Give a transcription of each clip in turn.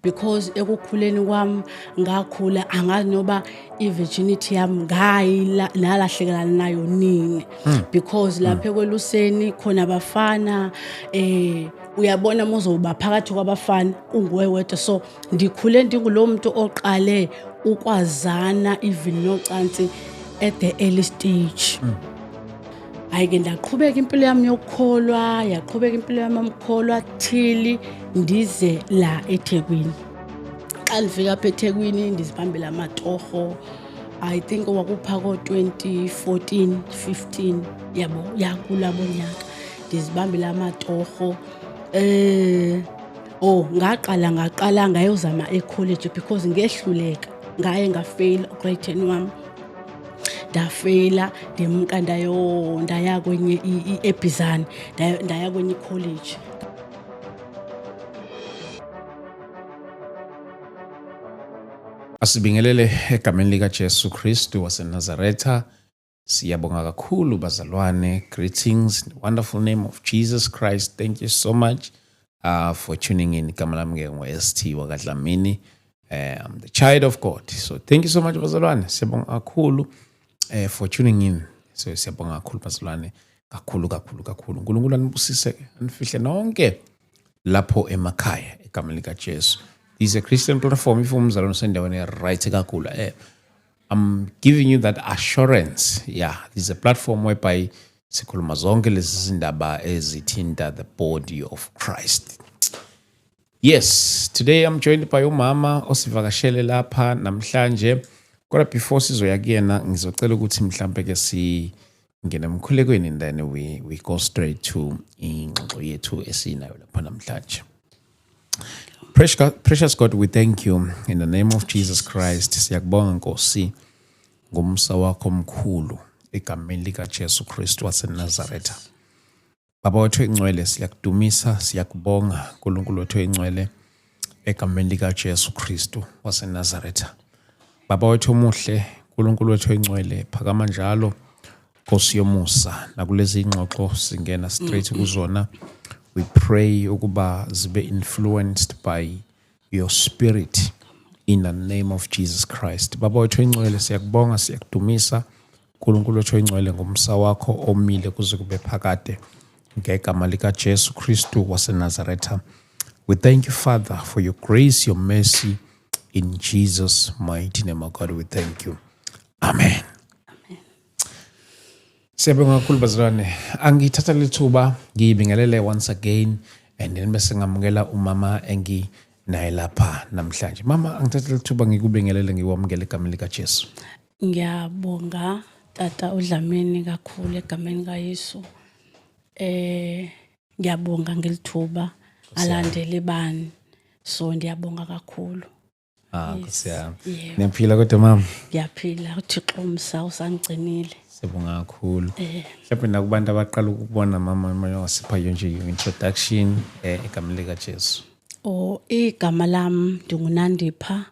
because ekukhuleni kwami ngakhula angazi noba i-virginity yami nalahlekana nayo nini because lapha ekweluseni khona abafana uyabona mozoba phakathi kwabafana unguwe wedwa so ndikhule ndingulo muntu oqale ukwazana even nocansi at the early stage. Ayike ndaqhubeka impilo yami yokukholwa yaqhubeka impilo yami yokukholwa till ndize la eThekwini. Xa ndifika apha eThekwini ndizibambela amatoho I think wakupha ko-2014 15 yabo yakulabo nyaka ndizibambela amatoho ngaqala ngayozama ecollege because ngehluleka ngaye ngafail grade 10 wami ndafeyila ndimka ndaya kwenye eBizana ndaya kwenye college. Asibingelele egameni lika Jesu Kristu waseNazaretha. Siyabonga kakhulu bazalwane. Greetings in the wonderful name of Jesus Christ. Thank you so much for tuning in. Igama lami ke ngo-ST wakadlamini. I'm the child of God. So thank you so much bazalwane. Siyabonga kakhulu for tuning in. So siyabonga kakhulu bazalwane. Kakhulu. uNkulunkulu anibusise anifihle nonke lapho emakhaya egameni lika Jesu. This is a Christian platform. If umzalwane sendaweni right kakhulu. I'm giving you that assurance. Yeah, this is a platform whereby sikhuluma zonke lezi zindaba ezithinta the body of Christ. Yes, today I'm joined by umama osivakashele lapha namhlanje. Kodwa before sizoya kuyena ngizocela ukuthi mhlambe ke singene emkhulekweni and then we go straight to ingxoxo yethu esinayo lapha namhlanje. Precious God, we thank you in the name of Jesus Christ. Siyakubonga Nkosi ngomsa wakho omkhulu egameni lika Jesu Kristu waseNazaretha. Baba wethu engcwele siyakudumisa, siyakubonga uNkulunkulu wethu engcwele egameni lika Jesu Kristu waseNazaretha. Baba wethu omuhle, uNkulunkulu wethu engcwele phakama njalo Nkosi yomusa nakulezi ingxoxo singena straight kuzona. We pray ukuba zibe influenced by your spirit in the name of Jesus Christ. Baba wethu engcwele siyakubonga, siyakudumisa uNkulunkulu wethu engcwele ngomsa wakho omile kuze kube phakade ngegama lika Jesu Kristu waseNazaretha. We thank you Father for your grace, your mercy in Jesus mighty name, God we thank you. Amen. Siyabonga kakhulu bazalwane. Angithatha lithuba ngibingelele once again and then bese ngamukela umama naye lapha namhlanje. Mama, angithatha lithuba ngikubingelele ngiwamukele egameni lika Jesu. Ngiyabonga tata uDlamini kakhulu egameni kaYesu. Ngiyabonga ngelithuba alandele bani. So ndiyabonga kakhulu. Kusiyami. Niyaphila kodwa mama? Ngiyaphila, uThixo umsa usangcinile. Siyabonga kakhulu. Mhlawumbe nakubantu abaqala ukubona mama wasipha nje introduction egameni lika Jesu. Igama lami ndinguNandipha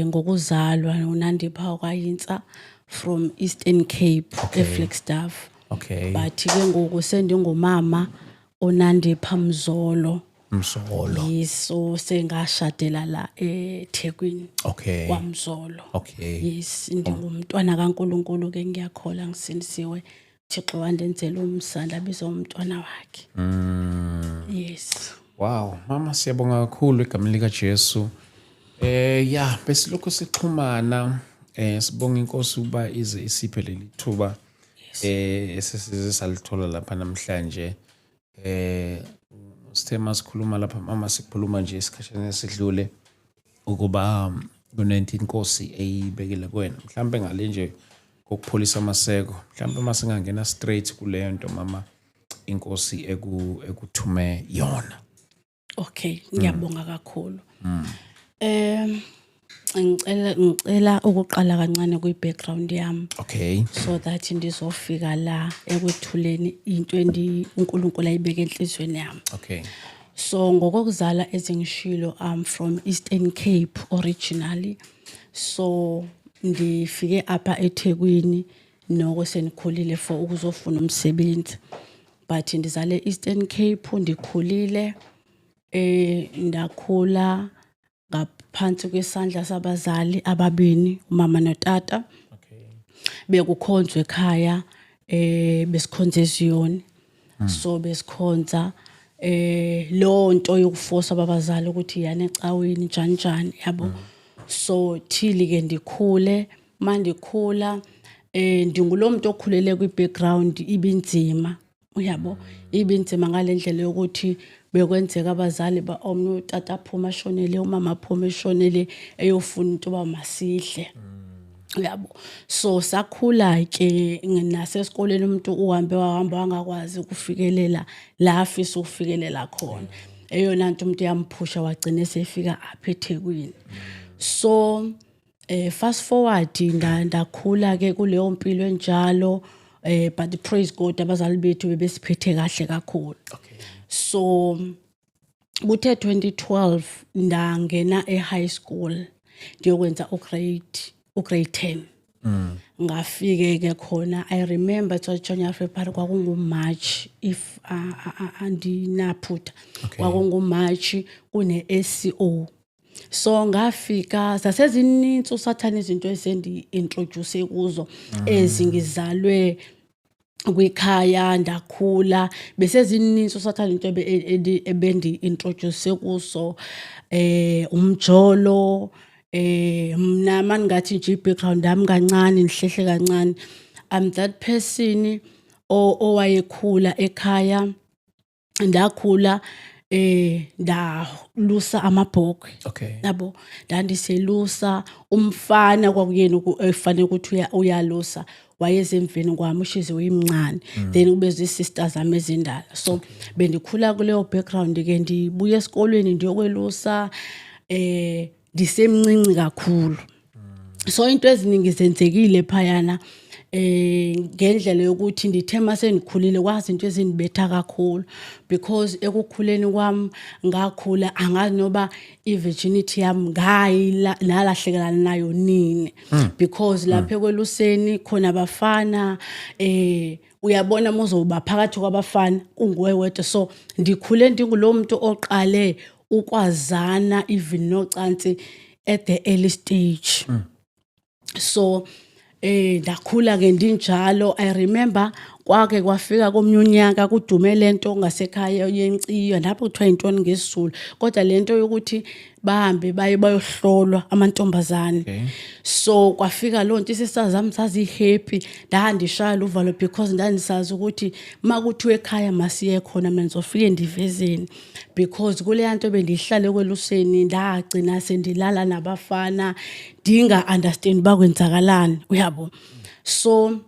ngokuzalwa uNandipha kwaYinsa from Eastern Cape eFlagstaff. Okay. But ke ngoku sendingumama uNandipha Mzolo. Yes, so sengashadela la eThekwini. Okay. KwaMzolo. Okay. Yes, ndingumntwana kaNkulunkulu ke ngiyakholwa ngisindisiwe. Thixo wandenzela umsanda bizomntwana wakhe. Yes. Wow, mama siyabonga kakhulu egameni lika Jesu. Yeah, bese lokho sixhumana sibonga inkosi uba ize isiphe leli thuba esesize salithola lapha namhlanje. Sithema sikhuluma lapha mama sikhuluma nje isikhashana esidlule ukuba ku-19 inkosi eyibekile kuwena. Mhlambe ngale nje kokupholisa amaseko. Mhlambe masingangena straight kuleyo nto mama inkosi ekuthume yona. Okay, ngiyabonga kakhulu. Ngicela ukuqala kancane kwi-background yami. Okay. So that ndizofika la ekwethuleni into uNkulunkulu ayibeke enhlizweni yami. Okay. So ngokuzala ezingishilo I'm from Eastern Cape originally. So ndifike apha eThekwini noko senikhulile for ukuzofuna umsebenzi. But ndizale Eastern Cape ndikhulile ndakhula ngaphansi kwesandla sabazali ababini, umama notata. Bekukhonzwa ekhaya, besikhonza eZiyoni. So besikhonza lo nto yokuforce abazali ukuthi yana ecaweni njani yabo. So thili ke ndikhule, mandikhula ndingulomuntu okhulele kwi-background ibinzima, uyabo, ibinzima ngalendlela yokuthi bekwenzeka abazali omnye utata aphuma ashonele, umama aphuma eshonele eyofuna into ba masihle. Uyabo. So sakhula ke nasesikoleni umuntu uhambe wahamba wangakwazi ukufikelela la afisa ukufikelela khona. Eyona nto umuntu yamphusha wagcina esefika apha eThekwini. So fast forward ndakhula ke kuleyo mpilo enjalo, but praise God abazali bethu bebesiphethe kahle kakhulu. So kuthe 2012 ndangena e-high school ndiyokwenza ugrade 10. Ngafike ke khona, I remember it was January February, kwakunguMarch if andinaphutha. KwakunguMarch kune SCO. So ngafika sasezininzi usathana izinto esendi introduce kuzo ezingizalwe kwikhaya ndakhula besezininzi usathana into ebendi introduce kuso umjolo. Mna mangathi nje background yami kancane nihlehle kancane, I'm that person owayekhula ekhaya, ndakhula ndalusa amabhokwe. Yabo, ndandiselusa umfana kwakuyena efanele ukuthi uyalusa wayesemveni kwami ushize uyimncane, then kubezwe sisters zami ezindala. So bendikhula kuleyo background ke ndibuye esikolweni ndiyokwelusa ndisemncinci kakhulu. So into eziningi zenzekile phayana ngendlela yokuthi ndithe mase ndikhulile kwazi into ezindibetha kakhulu, because ekukhuleni kwami ngakhula angazi noba i-virginity yami nalahlekelana nayo nini, because lapha kweluseni khona abafana uyabona mozoba phakathi kwabafana unguwe wedwa. So ndikhule ndingulo muntu oqale ukwazana even nocansi at the early stage. So ndakhula ke ndinjalo. I remember kwake kwafika komnyunyaka kudume lento ngasekhaya yenciyo lapho kuthiwa intoni ngesizulu, kodwa lento yokuthi bahambe bayohlolwa amantombazane. So kwafika lonto isisters zami sazi happy, ndandishaya uvalo because ndandisazi ukuthi makuthiwe ekhaya masiye khona mina ngizofike ndivezeni, because kule yanto bendihlale kweluseni ndagcina sendilala nabafana dinga understand bakwenzakalani, uyabo. So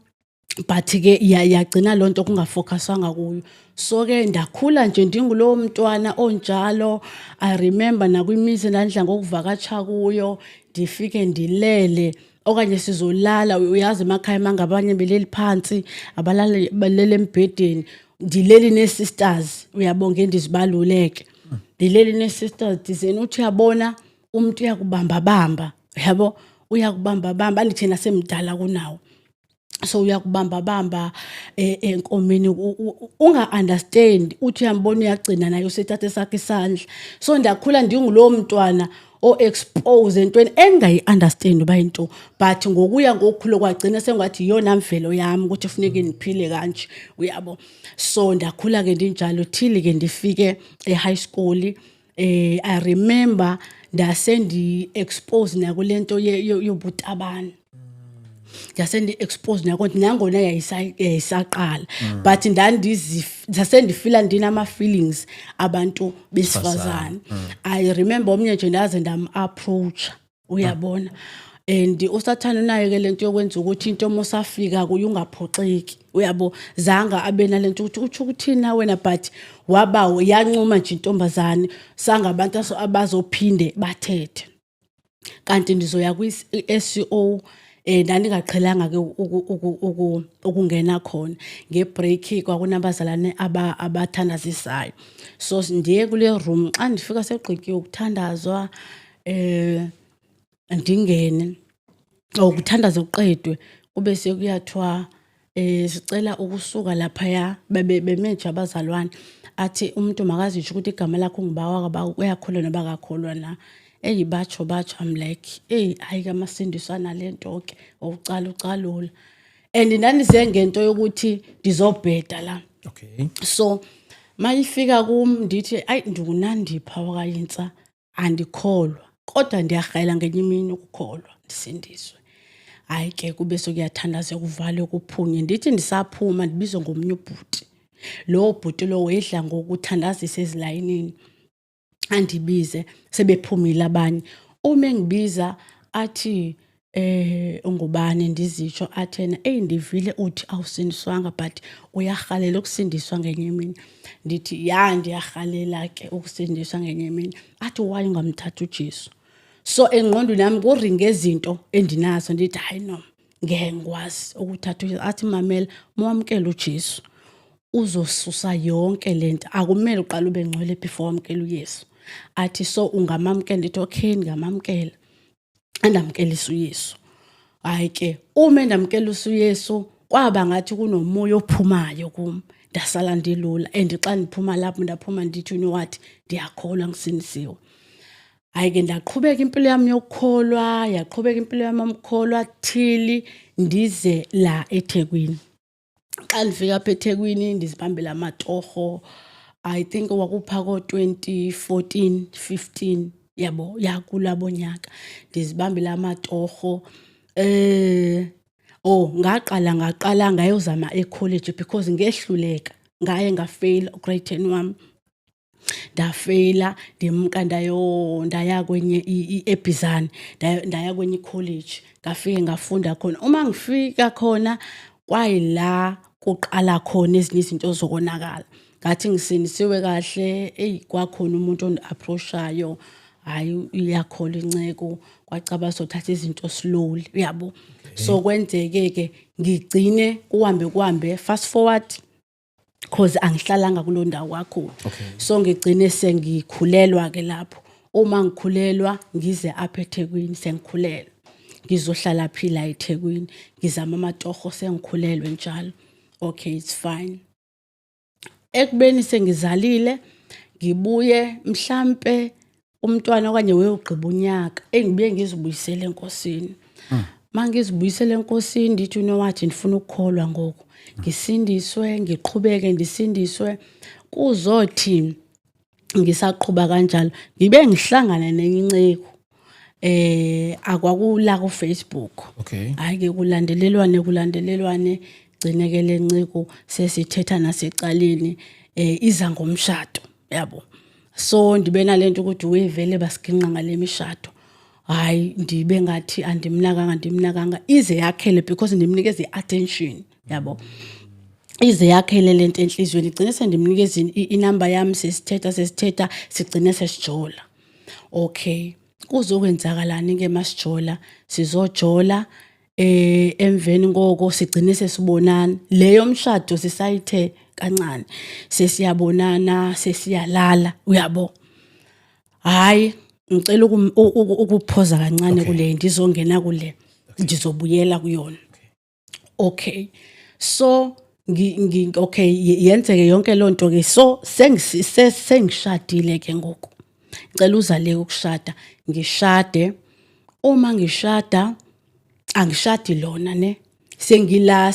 but ke yagcina lonto kungafocusanga kuyo. So ke ndakhula nje ndingulo mntwana onjalo. I remember nakwimizi ndandla ngokuvakatsha kuyo ndifike ndilele okanye sizolala, uyazi emakhaya mangabanye beleli phansi abalala balele embhedeni, ndileli ne sisters, uyabonga ndizibaluleke, ndileli ne sisters dizeni uthi yabona umuntu uyakubamba bamba, yabo, uyakubamba bamba andithi nasemdala kunawo. So uyakubamba bamba enkomeni unga understand uthi uyambona uyagcina nayo sethathe sakhe isandla. So ndakhula ndingulo mntwana o expose entweni engayi understand ba into, but ngokuya ngokukhulu kwagcina sengathi iyona mvelo yami ukuthi kufuneka niphile kanje, uyabo. So ndakhula ke ndinjalo thili ke ndifike e-high school. I remember ndasendi expose nakulento yobutabana. Yasendi expose nakonke nangona yayisaqala, but ndasendifila ndinama feelings abantu besifazane. I remember omnye nje ndaze ndam-approach, uyabona, and usathana nayo ke lento yokwenza ukuthi into mosafika kuyo ungaphoxeki, uyabo, zanga abena lento ukuthi uthi ukuthina wena, but waba yancuma nje intombazane sangabantu abazophinde bathethe. Kanti ndizoya kwi-SCO ndandingaqhelanga ke ukungena khona ngebreak kwakunabazalane abathandazisayo. So ndiye kule room xa ndifika segqikiwe ukuthandazwa ndingene ukuthandaza uqedwe kube sekuyathiwa sicela ukusuka lapha ya bemeje abazalwane athi umuntu makazisho ukuthi igama lakho ungibawa uyakholwa noba kakholwa na. Batsho I'm like hayi kamasindiswa nalento ke ucalula. And nanize ngento yokuthi ndizobheda la. Okay. So mayifika kum ndithi ndikunandipha wakayinsa andikholwa kodwa ndiyagayela ngenye imini ukukholwa ndisindiswe. Hayi ke kube sokuyathandaza kuvalwe kuphunye ndithi ndisaphuma ndibizwe ngomnye ubhuti. Lo bhuti lo wedla ngokuthandazisa ezilayinini andibize sebephumile abanye. Uma engibiza athi ungubani ndizitsho athena ndivile uthi awusindiswanga but uyahalela ukusindiswa ngenye imini. Ndithi ndiyahalela ke ukusindiswa ngenye imini. Athi why ungamthatha uJesu? So engqondweni yami kuringe izinto endinazo ndithi hayi no ngeke ngikwazi ukuthatha uJesu. Athi mamela mwamkela uJesu uzosusa yonke lento, akumele uqala ube ngcwele before wamkela uYesu. Athi so ungamamkela. Ndithi okay ngamamkela andamkelisa uYesu. Hayi ke uma ndamkela uYesu kwaba ngathi kunomoya ophumayo kum ndasala ndilula. And xa ndiphuma lapho ndaphuma ndithi you know what ndiyakholwa ngisindisiwe. Hayi ke ndaqhubeka impilo yami yokukholwa yaqhubeka impilo yami yokukholwa till ndize la eThekwini. Xa ndifika apha eThekwini ndizibambela amatoho. I think wakupha ko 2014 15 yabo yakulabo nyaka ndizibambela amatoho. Ngaqala ngayozama ecollege because ngehluleka ngaye ngafail grade 10 wami. Ndafeyila ndimka ndaya kwenye eBizana ndaya kwenye college ngafike ngafunda khona. Uma ngifika khona kwayila kuqala khona ezinye izinto zokonakala. Ngathi ngisindisiwe kahle kwakhona umuntu ondiapproachayo hayi uyakhola inceko kwacaba sothatha izinto slowly uyabo. So kwenzeke ke ngigcine kuhambe fast forward because angihlalanga kulo ndawo kakhulu. So ngigcine sengikhulelwa ke lapho. Uma ngikhulelwa ngize apha eThekwini sengikhulelwa ngizohlala phila eThekwini ngizama amatoho sengikhulelwe njalo. Okay it's fine. Ekubeni sengizalile ngibuye mhlambe umntwana okanye weyogqiba unyaka engibuye ngizibuyisele enkosini. Mangizibuyisele enkosini ndithi you know what ndifuna ukukholwa ngoku. Ngisindiswe ngiqhubeke ndisindiswe kuzothi ngisaqhubha kanjalo ngibe ngihlangana nenye inceko akwakula ku Facebook. Hayi ke kulandelelwane gcineke lenceko sesithetha nasecaleni iza ngomshado yabo. So ndibe nalento ukuthi wevele basiginqa ngale mishado. Hayi ndibe ngathi andimnakanga ize yakhele because ndimnikeza iattention yabo. Ize yakhele lento enhlizweni igcine sendimnikeza inamba yami sesithetha sigcine sesijola. Okay kuzokwenzakalani ke masijola sizojola emveni ngoko sigcine sesibonana. Leyo mshado sisayithe kancane sesiyabonana sesiyalala uyabo. Hayi ngicela ukuphoza kancane kule ndizongena kule ndizobuyela kuyona. Okay so yenzeke yonke lonto ke so sengishadile ke ngoku. Ngicela uzale ukushada ngishade. Uma ngishada angishadi lona ne sengila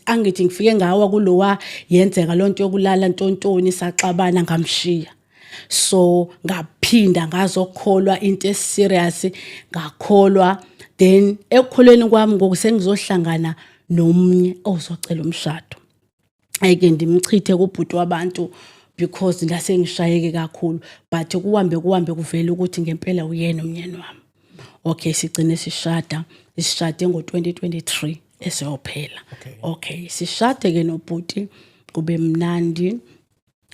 angithi ngifike ngawa kulowa yenzeka lonto yokulala ntontoni saxabana ngamshiya. So ngaphinda ngazokholwa into eserious ngakholwa. Then ekukholweni kwami ngoku sengizohlangana nomnye ozocela umshado. Ayike ndimchithe kubhuti wabantu because ngase ngishayeke kakhulu but kuhambe kuvela ukuthi ngempela uyena umnyeni wami. Okay sigcine sishade ngo2023 eseyophela. Okay sishade ke nobhuti kube mnandi.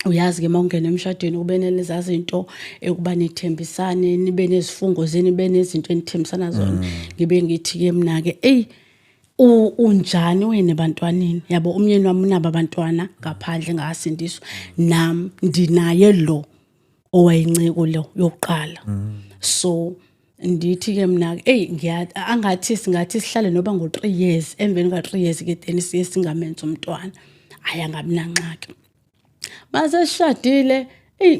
Uyazi ke mawungena emshadweni kube nelezazi into ekuba nethembisane nibe nezifungo zeni nibe nezinto enithembisana zona. Ngibe ngithi ke mina ke unjani wena ebantwaneni yabo umyeni wami unaba abantwana ngaphandle ngasindiswa nami ndinaye lo owayinceko lo yokuqala. So ndithi ke mina angathi singathi sihlale noba ngo3 years emveni ka3 years ke then siye singamenza umntwana. Aya ngamnanxaki. Mase sishadile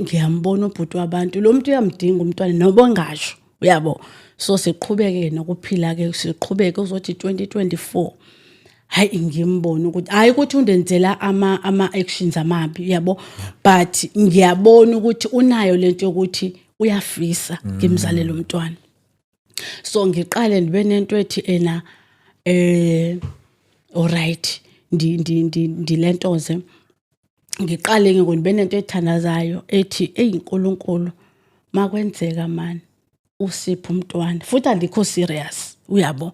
ngiyambona ubhuti wabantu lo muntu uyamdinga umntwana noba ngasho uyabo. So siqhubeke nokuphila ke siqhubeke uzothi 2024 hayi ngimbona ukuthi hayi ukuthi undenzela ama actions amabi yabo, but ngiyabona ukuthi unayo lento yokuthi uyafisa ngimzalela umntwana. So ngiqale ndibe nento ethi ena alright ndilentoze ngiqale ke ngibe nento ethandazayo ethi uNkulunkulu makwenzeka man usipho umntwana futhi andikho serious uyabo.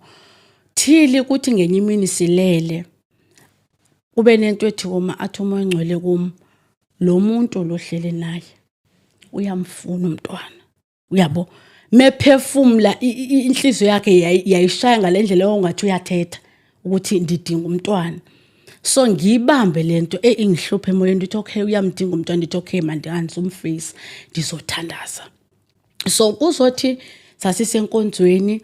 Thili ukuthi ngenye imini silele kube nento ethi uma athi umoya ongcwele kum lo muntu lohlele naye uyamfuna umntwana uyabo. Mephefumula inhliziyo yakhe yayishaya ngalendlela ongathi uyathetha ukuthi ndidinga umntwana. So ngiyibambe lento engihluphe emoyeni ukuthi okay uyamdinga umntwana ndithi okay manje angisumface ndizothandaza. So kuzothi sasisenkonzweni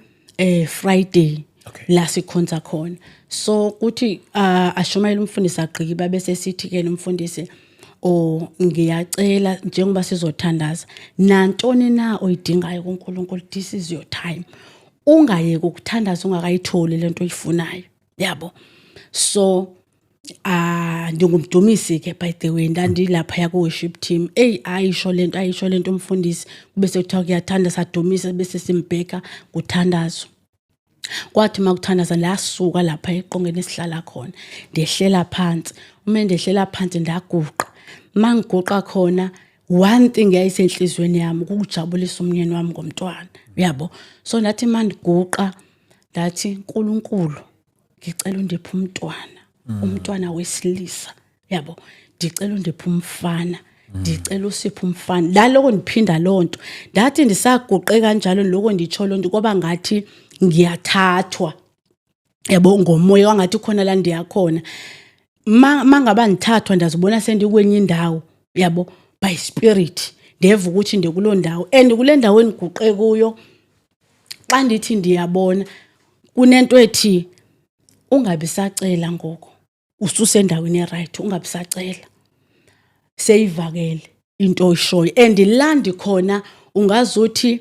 Friday la sikhonza khona. So kuthi ashumayela umfundisi agqiba bese sithi ke nomfundisi ngiyacela njengoba sizothandaza nantoni na oyidingayo kuNkulunkulu, this is your time. Ungayeke ukuthandaza ungakayitholi lento oyifunayo yabo. So ndingumdumisi ke by the way ndandilapha ya ku worship team ayisho lento umfundisi bese kuthiwa kuyathanda sadumisa bese simbheka kuthandazo. Kwathi makuthandaza la suka lapha eqongeni esihlala khona ndehlela phansi. Uma ndehlela phansi ndaguqa, mangiguqa khona one thing yayisenhlizweni yami ukujabulisa umnyeni wami ngomntwana yabo. So ndathi mandiguqa ndathi uNkulunkulu ngicela undiphe umntwana, umntwana wesilisa yabo. Ndicela undiphe umfana, ndicela usiphe umfana. La lokho ndiphinda lonto ndathi ndisaguqe kanjalo lokho nditsho lonto ngoba ngathi ngiyathathwa yabo ngomoya wangathi khona la ndiyakhona. Mangaba ngithathwa ndazibona sendikwenye indawo yabo by spirit ndeva ukuthi ndikuloo ndawo and kule ndawo engiguqe kuyo xa ndithi ndiyabona kunento ethi ungabisacela ngoko ususendaweni eright, ungabisacela seyivakele into oyishoyo and landi khona ungazuthi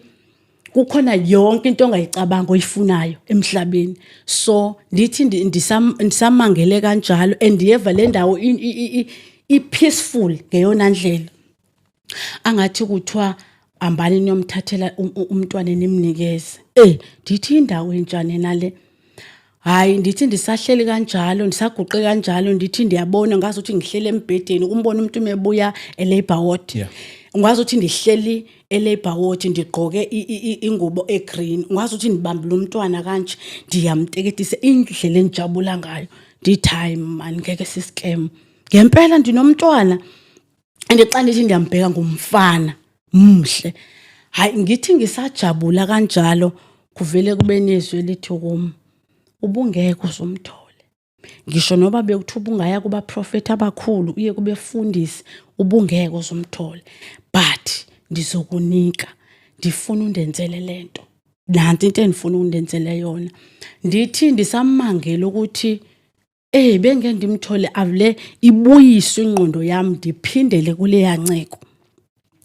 kukhona yonke into ongayicabanga oyifunayo emhlabeni. So ndithi ndisamangele kanjalo and yeva le ndawo i-peaceful ngeyona ndlela angathi kuthiwa ambani niyomthathela umntwana nimnikeze. Ndithi indawo enjani nale hayi ndithi ndisahleli kanjalo ndisaguqe kanjalo ndithi ndiyabona ngazuthi ngihlele embhedeni ukumbona umuntu mebuya eLabor Ward. Ngazuthi ndihleli eLabor Ward ndigqoke ingubo egreen. Ngazuthi ndibambile umntwana kanje ndiyamteketisa indlela enjabula ngayo. Ndithi hayi man ngeke siscam. Ngempela ndinomntwana andixa ndithi ndiyambheka ngumfana mhle. Hayi ngithi ngisajabula kanjalo kuvele kube nezwi elithi kum ubungeke uzumthole. Ngisho noba bekuthi ubungaya kuba prophet abakhulu uye kube fundisi ubungeke uzumthole, but ndizokunika, ndifuna undenzele lento. Nanti into endifuna undenzele yona. Ndithi ndisamangela ukuthi bengeke ndimthole avule ibuyiswe ingqondo yami ndiphindele kule yanceko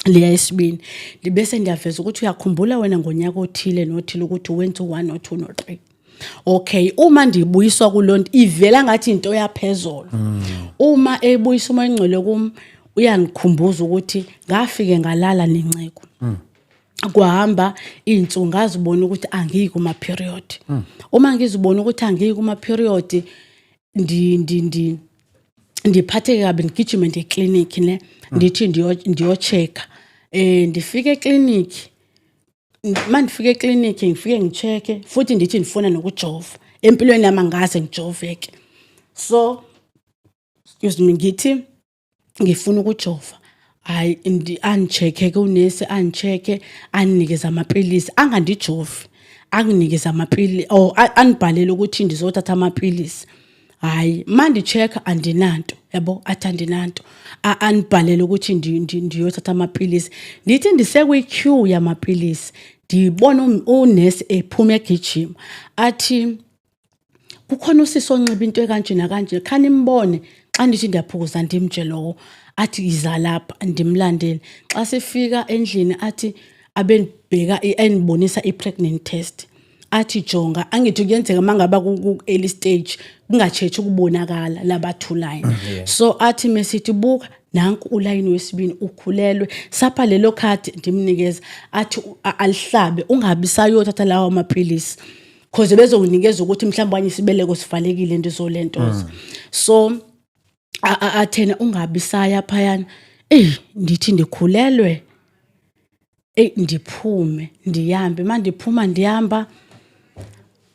leya esibini. Libese ndiyaveza ukuthi uyakhumbula wena ngonyaka othile nothile ukuthi wenza 1 or 2 no 3. Okay, uma ndibuyiswa kulonto ivela ngathi into yaphezolo. Uma ebuyisa umoya ongcwele kum uyangikhumbuza ukuthi ngafike ngalala nenceko. Kwahamba insuku ngazibona ukuthi angiyi kuma period. Uma ngizibona ukuthi angiyi kuma period ndiphatheke kabi ngigijima eclinic ne ndithi ndiyochecka. Ndifike eclinic mandifike eclinic ngifike ngicheke futhi ndithi ndifuna nokujova empilweni yami ngaze ngijoveke. So excuse me ngithi ngifuna ukujova hayi angicheke kunesi angicheke anikeza amapilisi angandijovi anginikeza amapilisi anibhalele ukuthi ndizothatha amapilisi. Hayi manje check andinanto yabo athi andinanto anibhalele ukuthi ndiyothatha amapilisi. Ndithi ndisekwi queue yamapilisi ndibona unesi ephuma egijima athi kukhona usisi onxiba into ekanje nakanje khani imbone xa ndithi ndiyaphukuza ndimtshelo athi iza lapha ndimlandele xa sifika endlini athi abendibheka enibonisa i-pregnant test athi jonga angithi kuyenzeka mangaba ku early stage kungatshethi ukubonakala labathulayo so athi mesithi buka nanku ulayini wesibini ukhulelwe sapha lelo khadi ndimnikeza athi alihlabe ungabi sayothatha lawo amapilisi because bezokunikeza ukuthi mhlawumbe wanye isibeleko sivalekile ndizolentoza so athena ungabi saya phayana ndithi ndikhulelwe ndiphume ndihambe mandiphuma ndihamba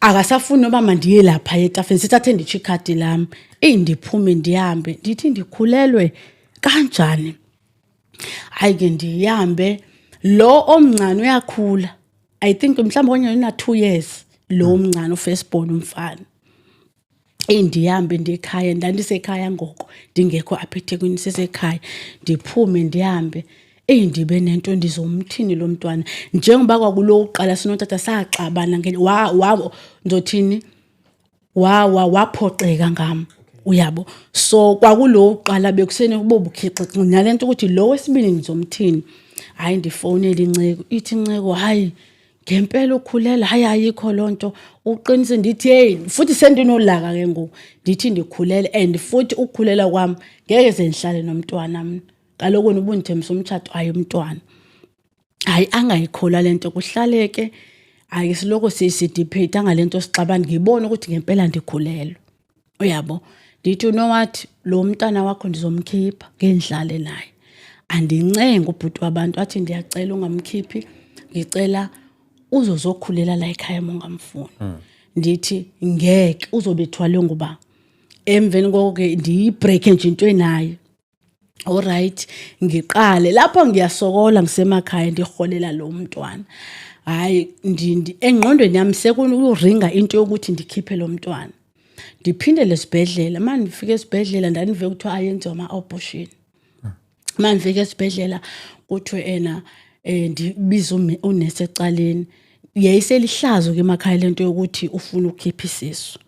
akasafuni noba mandiye lapha etafeni sithathe nditsho ikhadi lami ndiphume ndihambe ndithi ndikhulelwe kanjani hayi ke ndihambe lo omncane uyakhula I think mhlawumbe kwenye una 2 years lo omncane ufirstborn umfana ndihambe ndikhaya ndandisekhaya ngoko ndingekho apha eThekwini sisekhaya ndiphume ndihambe ndibe nento ndizomthini lo mntwana njengoba kwakulo uqala sinotata saxabana ndothini waphoxeka ngam uyabo so kwakulo uqala bekusene kubobukhixixi nalento ukuthi lo wesibini ngizomthini hayi ndifonela inceko ithi inceko hayi ngempela ukhulela hayi ayikho lonto uqinise ndithi hey futhi sendinolaka ke ngoku ndithi ndikhulele and futhi ukukhulela kwami ngeke sengihlale nomntwana mina kaloku ubunithemisa umthatho hayi umntwana hayi angayikhola lento kuhlaleke hayi siloko sidebate ngalento sixabana ngibona ukuthi ngempela ndikhulelwe uyabo ndithi you know what lo mntana wakho ndizomkhipha ngendlale naye andincenga ubhuti wabantu athi ndiyacela ungamkhiphi ngicela uzozokhulela la ekhaya mongamfuni ndithi ngeke uzobethwalwe nguba emveni konke ndiyibreak nje into enayo alright ngiqale lapho ngiyasokola ngisemakhaya ndiholela lo mntwana hayi engqondweni yami sekuringa into yokuthi ndikhiphe lo mntwana ndiphinde lesibhedlela manje ngifike esibhedlela ndanive kuthiwa ayenziwa ama-abortion manje ngifike esibhedlela kuthiwe ndibiza unesi ecaleni yayiselihlazo ke emakhaya lento yokuthi ufuna ukukhipha isisu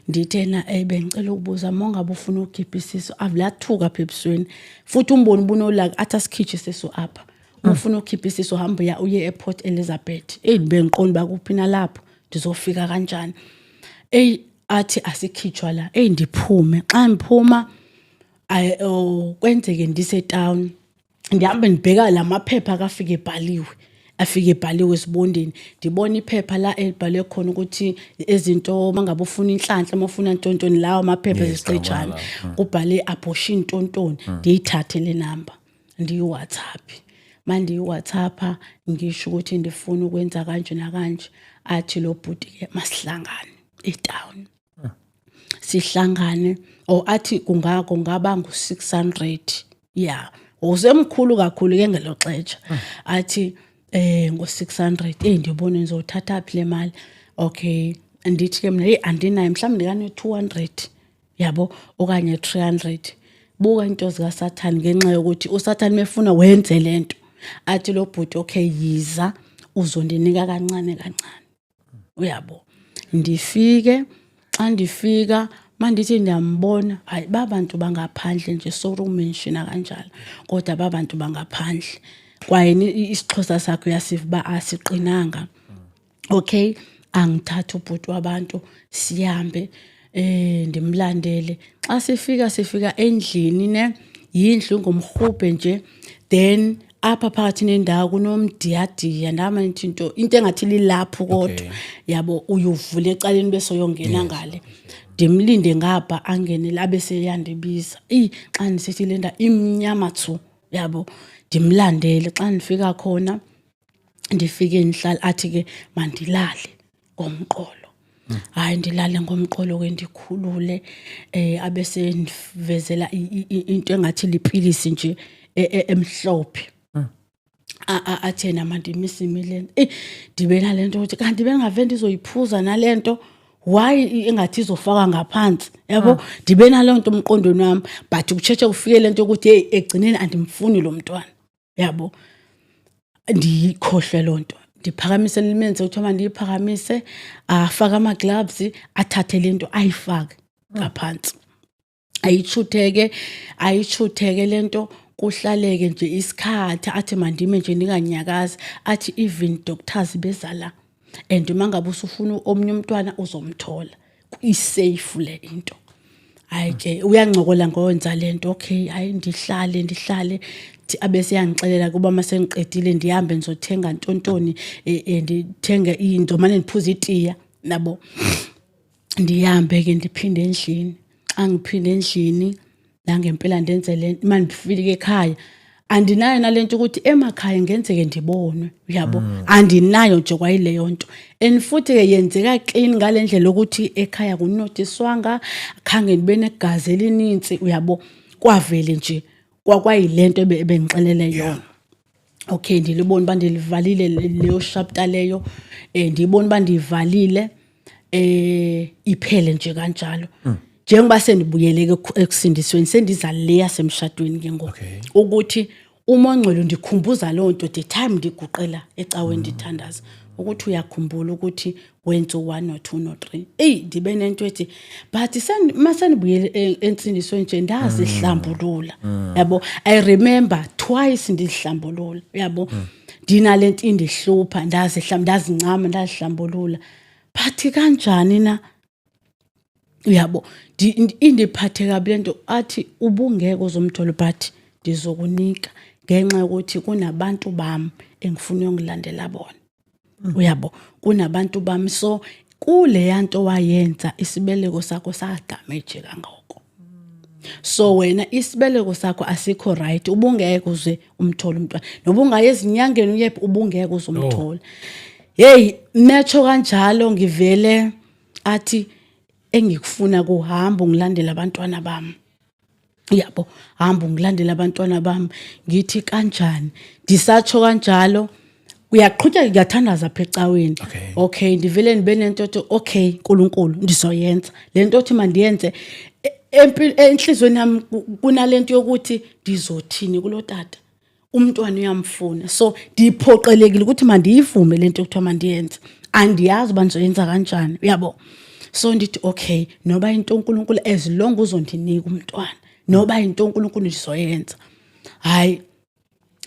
ndithena bengicela ukubuza mongabe ufuna ukukhipha isisu avulathuka phebusweni futhi umboni bunolaka athi asikhitshe isisu apha ufuna ukukhipha isisu hamba uye ePort Elizabeth bengiqonda bakuphina lapho ndizofika kanjani athi asikhitshwa la ndiphume xa ngiphuma kwenzeke ndisetown ndihambe ndibheka lamaphepha afike ebhaliwe esibondeni ndibona iphepha la elibhalwe khona ukuthi izinto mangabe ufuna inhlanhla mafuna ntontoni lawo amaphepha zesicejana kubhale abortion tontoni ndiyithathe le number ndiyiWhatsApp manje iWhatsApp ngisho ukuthi ndifuna ukwenza kanje nakanje athi lo bhuti ke masihlangane etown sihlangane athi kungaba ngu600 usemkhulu kakhulu ke ngeloxetsha athi ngo600 ndibona ngizothatha phi le mali okay ndithi ke mina andinayo mhlawumbe ndikane 200 yabo okanye 300 buka into zika Satan ngenxa yokuthi uSatan mefuna wenze lento athi lo bhuti okay yiza uzondinika kancane uyabo ndifike xa ndifika mandithi ndiyambona hayi babantu bangaphandle nje sorry umenshina kanjalo kodwa babantu bangaphandle kwayini isixhosa sakho yasiva asiqinanga okay angithatha ubhuti wabantu sihambe ndimlandele xa sifika endlini yindlu ngomhubhe nje then apha phakathi nendawo kunomdiyadiya ndamanithi into engathi lilapho kodwa yabo uyuvula ecaleni bese uyongena ngale ndimlinde ngapha angene labe seyandibiza xa nisithi lenda imnyama thu yabo ndimlandele xa nifika khona ndifike nihlala athi ke mandilale ngomqolo hayi ndilale ngomqolo ke ndikhulule abese nivezela into engathi lipilisi nje emhlophe athena mandimisa imileni ndibena lento ukuthi kanti bengave ndizoyiphuza nalento why engathi izofaka ngaphansi yabo ndibena lento umqondweni wami but kucheche kufike lento ukuthi egcineni andimfuni lo mntwana yabo ndikhohle lonto ndiphakamise limenze ukuthi manje ndiphakamise afaka ama gloves athathe lento ayifake ngaphansi ayishutheke lento kuhlaleke nje isikhathi athi mandime nje nikanyakazi athi even doctors bezala and mangabe usufuna omunye umntwana uzomthola isafe le into hayi ke uyancokola ngowenza lento okay hayi ndihlale abese yangixelela kuba mase ngiqedile ndihambe ngizothenga ntontoni ndithenga into manje niphuza itiya nabo ndihambe ke ndiphinde endlini angiphinde endlini la ngempela ndenze le manje ngifike ekhaya andinayo nalento ukuthi emakhaya ngenzeke ndibonwe uyabo andinayo nje kwayileyo nto and futhi ke yenzeka clean ngalendlela ukuthi ekhaya kunotiswanga khange nibe negazi elininzi uyabo kwavele nje kwayilento ebengixelele yona okay ndilibona bandilivalile leyo chapter leyo ndiyibona bandivalile iphele nje kanjalo njengoba sendibuyeleke ekusindisweni sendiza le yasemshadweni ke ngoku ukuthi uMongcwele ndikhumbuza lonto the time ndiguqela ecaweni ndithandaza ukuthi uyakhumbula ukuthi wenza 1 no 2 no 3 ndibe nento ethi but masendibuyele ensindisweni nje ndazi ihlambulula yabo I remember twice ndihlambulula yabo ndinalento indihlupha ndazincama ndazihlambulula but kanjani na uyabo indiphathe kabi lento athi ubungeke uzomthola but ndizokunika ngenxa ukuthi kunabantu bami engifuna ukungilandela bona uyabo kunabantu bami so kule yanto wayenza isibeleko sakho sadamage kangoko so wena isibeleko sakho asikho right ubungeke uze umthola umntwana nobungaye ezinyangeni uyephi ubungeke uzomthola hey nacho kanjalo ngivele athi engikufuna kuhamba ngilandela abantwana bami yabo hamba ngilandela abantwana bami ngithi kanjani disatsho kanjalo uyaqhutsheka ngiyathandaza apha ecaweni okay ndivele nibe nento okay uNkulunkulu ndizoyenza lento othi mandiyenze enhlizweni yami kunalento yokuthi ndizothini kulotata umntwana uyamfuna so ndiphoqelekile ukuthi mandiyivume lento ekuthiwa mandiyenze andiyazi bangizoyenza kanjani uyabo so ndithi okay noba into uNkulunkulu as long uzondinika umntwana noba into uNkulunkulu ndizoyenza hayi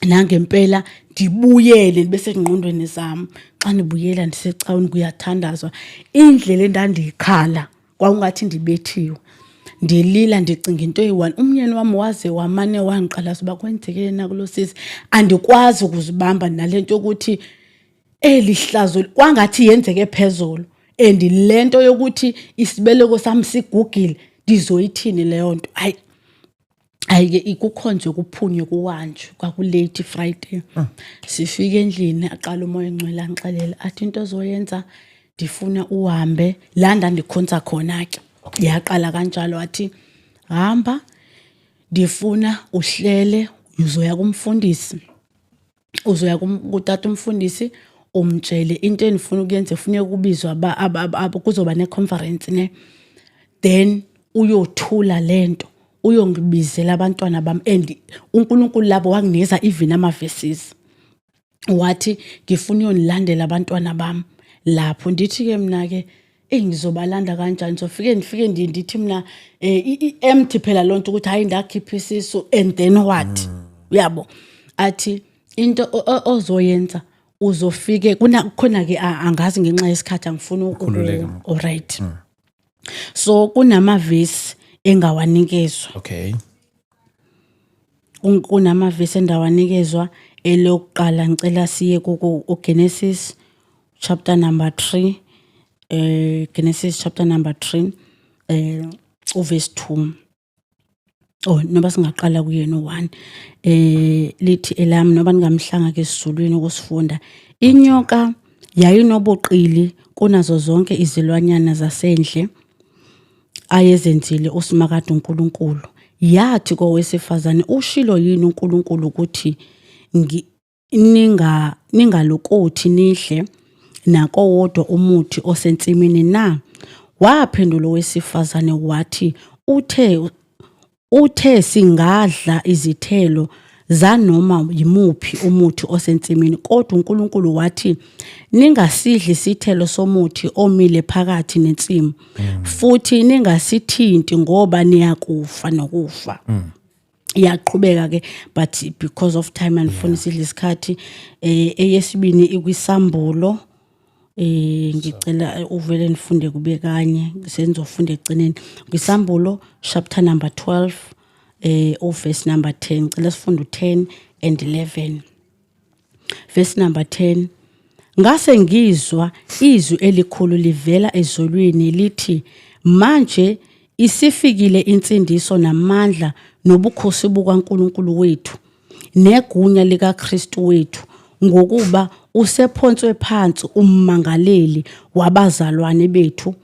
nangempela ndibuyele bese ngqondweni zami xa nibuyela ndisecawuni kuyathandazwa indlela endandikhala kwaungathi ndibethiwe ndilila ndicinga into eyi1 umnyeni wami waze wamane wangiqala soba kwenzekile nakulosisi andikwazi ukuzibamba nalento ukuthi elihlazo kwangathi yenzeke phezulu and lento yokuthi isibeleko sami sigugile ndizoyithini leyo nto ayike ikukhonje kuphunywe kuwanjwe kwakulate Friday sifike endlini aqala umoya engcwele angixelela athi into ozoyenza ndifuna uhambe la ndandikhonza khona ke yaqala kanjalo athi hamba ndifuna uhlele uzoya kumfundisi uzoya kutata umfundisi umtshele into enifuna ukuyenza ufune ukubizwa kuzoba neconference ne then uyothula lento uyongibizela abantwana bami and uNkulunkulu labo wanginikeza even ama verses wathi ngifuna uyonilandela abantwana bami lapho ndithi ke mina ke ngizobalanda kanjani sofike ndifike ndithi mina empty phela lonto ukuthi hayi ndakhipha isiso and then what uyabo athi into ozoyenza uzofike khona ke angazi ngenxa yesikhathi angifuna alright so kunama verse engawanikezwa okay kunama verse endawanikezwa elokuqala ngicela siye ku Genesis chapter number 3 Genesis chapter number 3 verse 2 noba singaqala kuyena 1 lithi elami noba ningamhlanga ke esizulwini ukusifunda inyoka yayinobuqili kunazo zonke izilwanyana zasendle ayezenzile usimakade uNkulunkulu yathi kowesifazane ushilo yini uNkulunkulu ukuthi ningalokothi nihle nako wodwa umuthi osensimini na waphendula owesifazane wathi uthe singadla izithelo zanoma yimuphi umuthi osensimini, kodwa uNkulunkulu wathi ningasidli isithelo somuthi omile phakathi nensimu, futhi ningasithinti ngoba niyakufa nokufa. Iyaqhubeka ke, but because of time andifuni sidle isikhathi. Eyesibini ikwisambulo, ngicela uvele nifunde kube kanye, senzofunda egcineni. Kwisambulo chapter number 12 verse number 10, ngicela sifunde u10 and 11. Verse number 10, ngase ngizwa izwi elikhulu livela ezulwini lithi, manje isifikile insindiso namandla nobukhosi bukaNkulunkulu wethu negunya likaKristu wethu, ngokuba usephonswe phansi ummangaleli wabazalwane bethu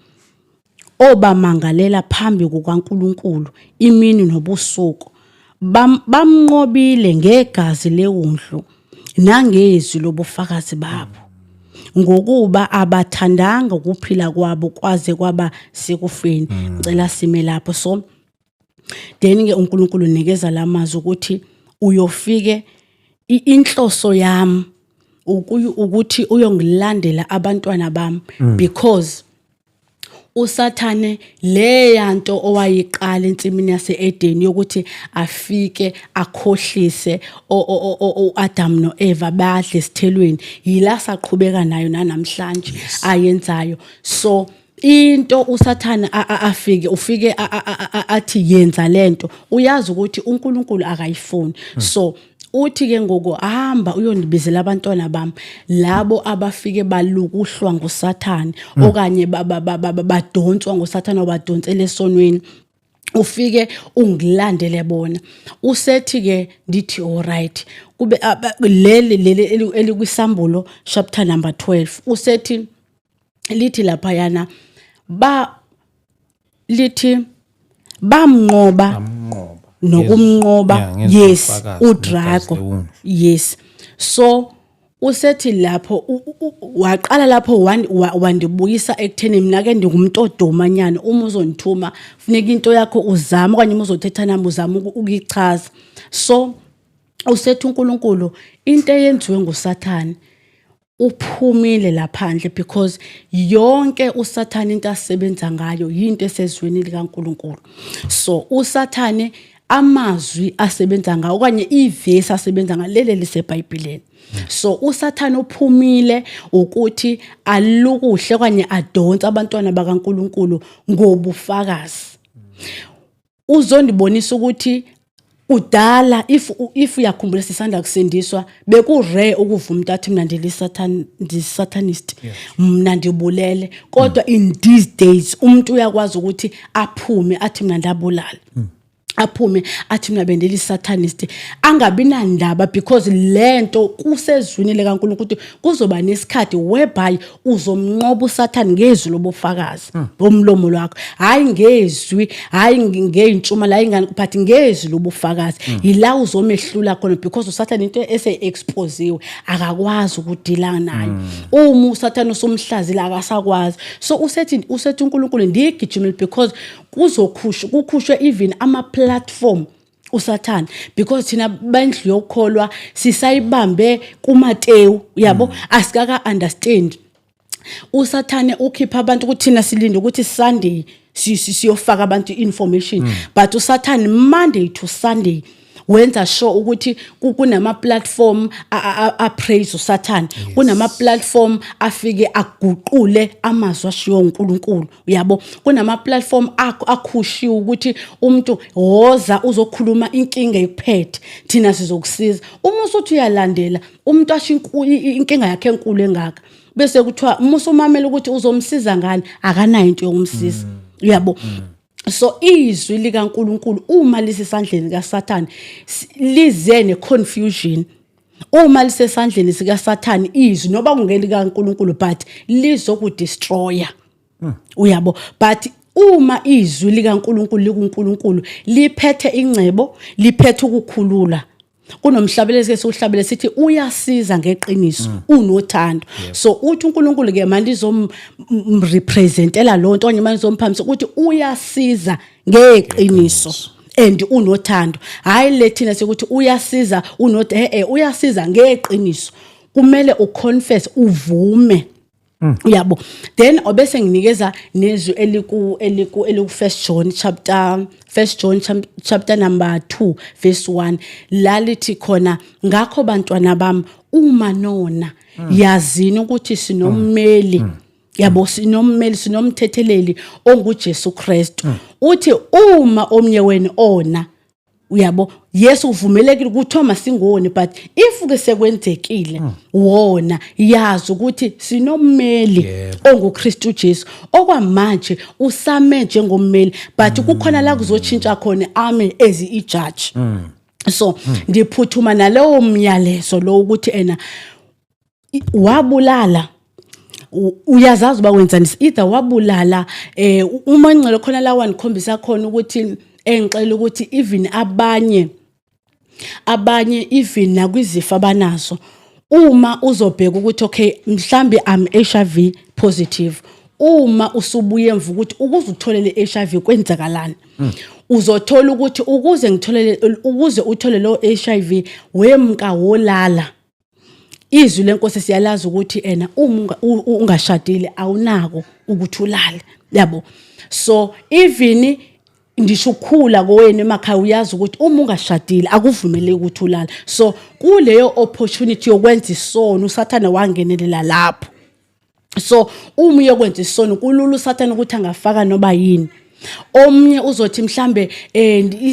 obamangalela phambi kukaNkulunkulu imini nobusuku. Bamnqobile ngegazi lewundlu nangezwi lobufakazi babo, ngokuba abathandanga ukuphila kwabo kwaze kwaba sekufeni. Ngicela sime lapho. So then ke uNkulunkulu unikeza lamazwi ukuthi uyofike inhloso yami ukuthi uyongilandela abantwana bami, because uSathane leyanto owayiqala ensimini yaseEdeni yokuthi afike akhohlise uAdam noEva badle isithelweni, yila saqhubeka nayo namhlanje ayenzayo. So into uSathane ufike athi yenza lento, uyazi ukuthi uNkulunkulu akayifuni. So uthi ke ngoku hamba uyondibizela abantwana bami labo abafike balukuhlwa nguSathane okanye badonswa nguSathane obadonsela esonweni, ufike ungilandele bona. Usethi ke ndithi alright, kube leli elikwisambulo chapter number 12 usethi lithi lapha yana lithi bamnqoba nokumnqoba, yes, uDrago, yes. So usethi lapho waqala lapho wandibuyisa ekutheni mina ke ndingumuntu odomanyana, uma uzonithuma funeka into yakho uzama okanye uma uzothetha nami uzama ukuyichaza. So usethi uNkulunkulu into eyenziwe nguSathane uphumile laphandle, because yonke uSathane into asebenza ngayo yinto esezweni likaNkulunkulu. So uSathane amazwi asebenza ngawo okanye ivesi asebenza ngaleli liseBhayibhelini. So uSathane uphumile ukuthi alukuhle okanye adonsa abantwana bakaNkulunkulu ngobufakazi. Uzondibonisa ukuthi udala if uyakhumbula sisanda kusindiswa bekurare ukuvuma umuntu athi mina ndi-Satanist, mina ndibulele, kodwa in these days umuntu uyakwazi ukuthi aphume athi mina ndabulala, aphume athi mina bendeli Satanist, angabi nandaba, because lento kusezwini likaNkulunkulu ukuthi kuzoba nesikhathi whereby uzomnqoba uSathane ngezwi lobufakazi bomlomo lwakho, hayi ngezwi, hayi ngeyintshuma hayi ngani, but ngezwi lobufakazi. Yila uzomehlula khona, because uSathane into ese-exposiwe akakwazi ukudila nayo. Uma uSathane usumhlazila akasakwazi. So usethi uNkulunkulu ndigijimile, because kukhushwe even ama-platform uSathane, because thina bandlu yokholwa sisayibambe kuMateyu, yabo, asikaka understand. uSathane ukhipha abantu ukuthi thina silinde ukuthi Sunday siyofaka abantu information, but uSathane Monday to Sunday wenza sure ukuthi kunama platform praise uSathane, kunama platform afike aguqule amazwi ashiwo uNkulunkulu, uyabo, kunama platform akhushiwe ukuthi umuntu woza uzokhuluma inkinga ekuphethe thina sizokusiza. Uma usuthi uyalandela umuntu asho inkinga yakhe enkulu engaka, bese kuthiwa uma usumamela ukuthi uzomsiza ngani, akanayo into yokumsiza, uyabo. So izwi likaNkulunkulu uma lisesandleni kaSathane lize neconfusion. Uma lisesandleni sikaSathane izwi noba kungeli kaNkulunkulu but lizokudestroya, uyabo. But uma izwi likaNkulunkulu likuNkulunkulu liphethe ingcebo, liphethe ukukhulula, kunomhlabelelo sesihlabele sithi uyasiza ngeqiniso, unothando. So uthi uNkulunkulu ke manje izomrepresentela lonto okanye manje izomphamisa ukuthi uyasiza ngeqiniso, and unothando. Hayi lethina sekuthi uyasiza uyasiza ngeqiniso. Kumele uconfess, uvume. Uyabo. Then obese nginikeza nezwi eliku 1 John chapter number 2 verse 1 lalithi khona ngakho bantwana bami uma nona yazini ukuthi sinommeli yabo sinomthetheleli onguJesu Kristu. Uthi uma omnye wenu ona uyabo Yesu uvumelekile ukuthi uma singone, but if ke sekwenzekile wona yazi ukuthi sinommeli onguKristu Jesu okwamanje usame njengommeli, but kukhona la kuzotshintsha khona ame as ijudge. So ndiphuthuma nalowo myalezo lo ukuthi wabulala uyazazi ba wenzani, either wabulala uma ngcelo khona la wanikhombisa khona ukuthi engixela ukuthi even abanye even nakwizifa banazo, uma uzobheka ukuthi okay mhlambi am HIV positive, uma usubuye emva ukuthi ukuze utholele HIV kwenzakalani, uzothola ukuthi ukuze uthole lo HIV wemka wolala. Izwi lenkosi siyalazi ukuthi uma ungashadile awunako ukuthi ulale, yabo. So even ndishukhula kowena emakhaya uyazi ukuthi uma ungashadile akuvumeleki ukuthi ulale. So kuleyo opportunity yokwenza isono uSathane wangenelela lapho. So uma uyokwenza isono kulula uSathane ukuthi angafaka noba yini. Omnye uzothi mhlambe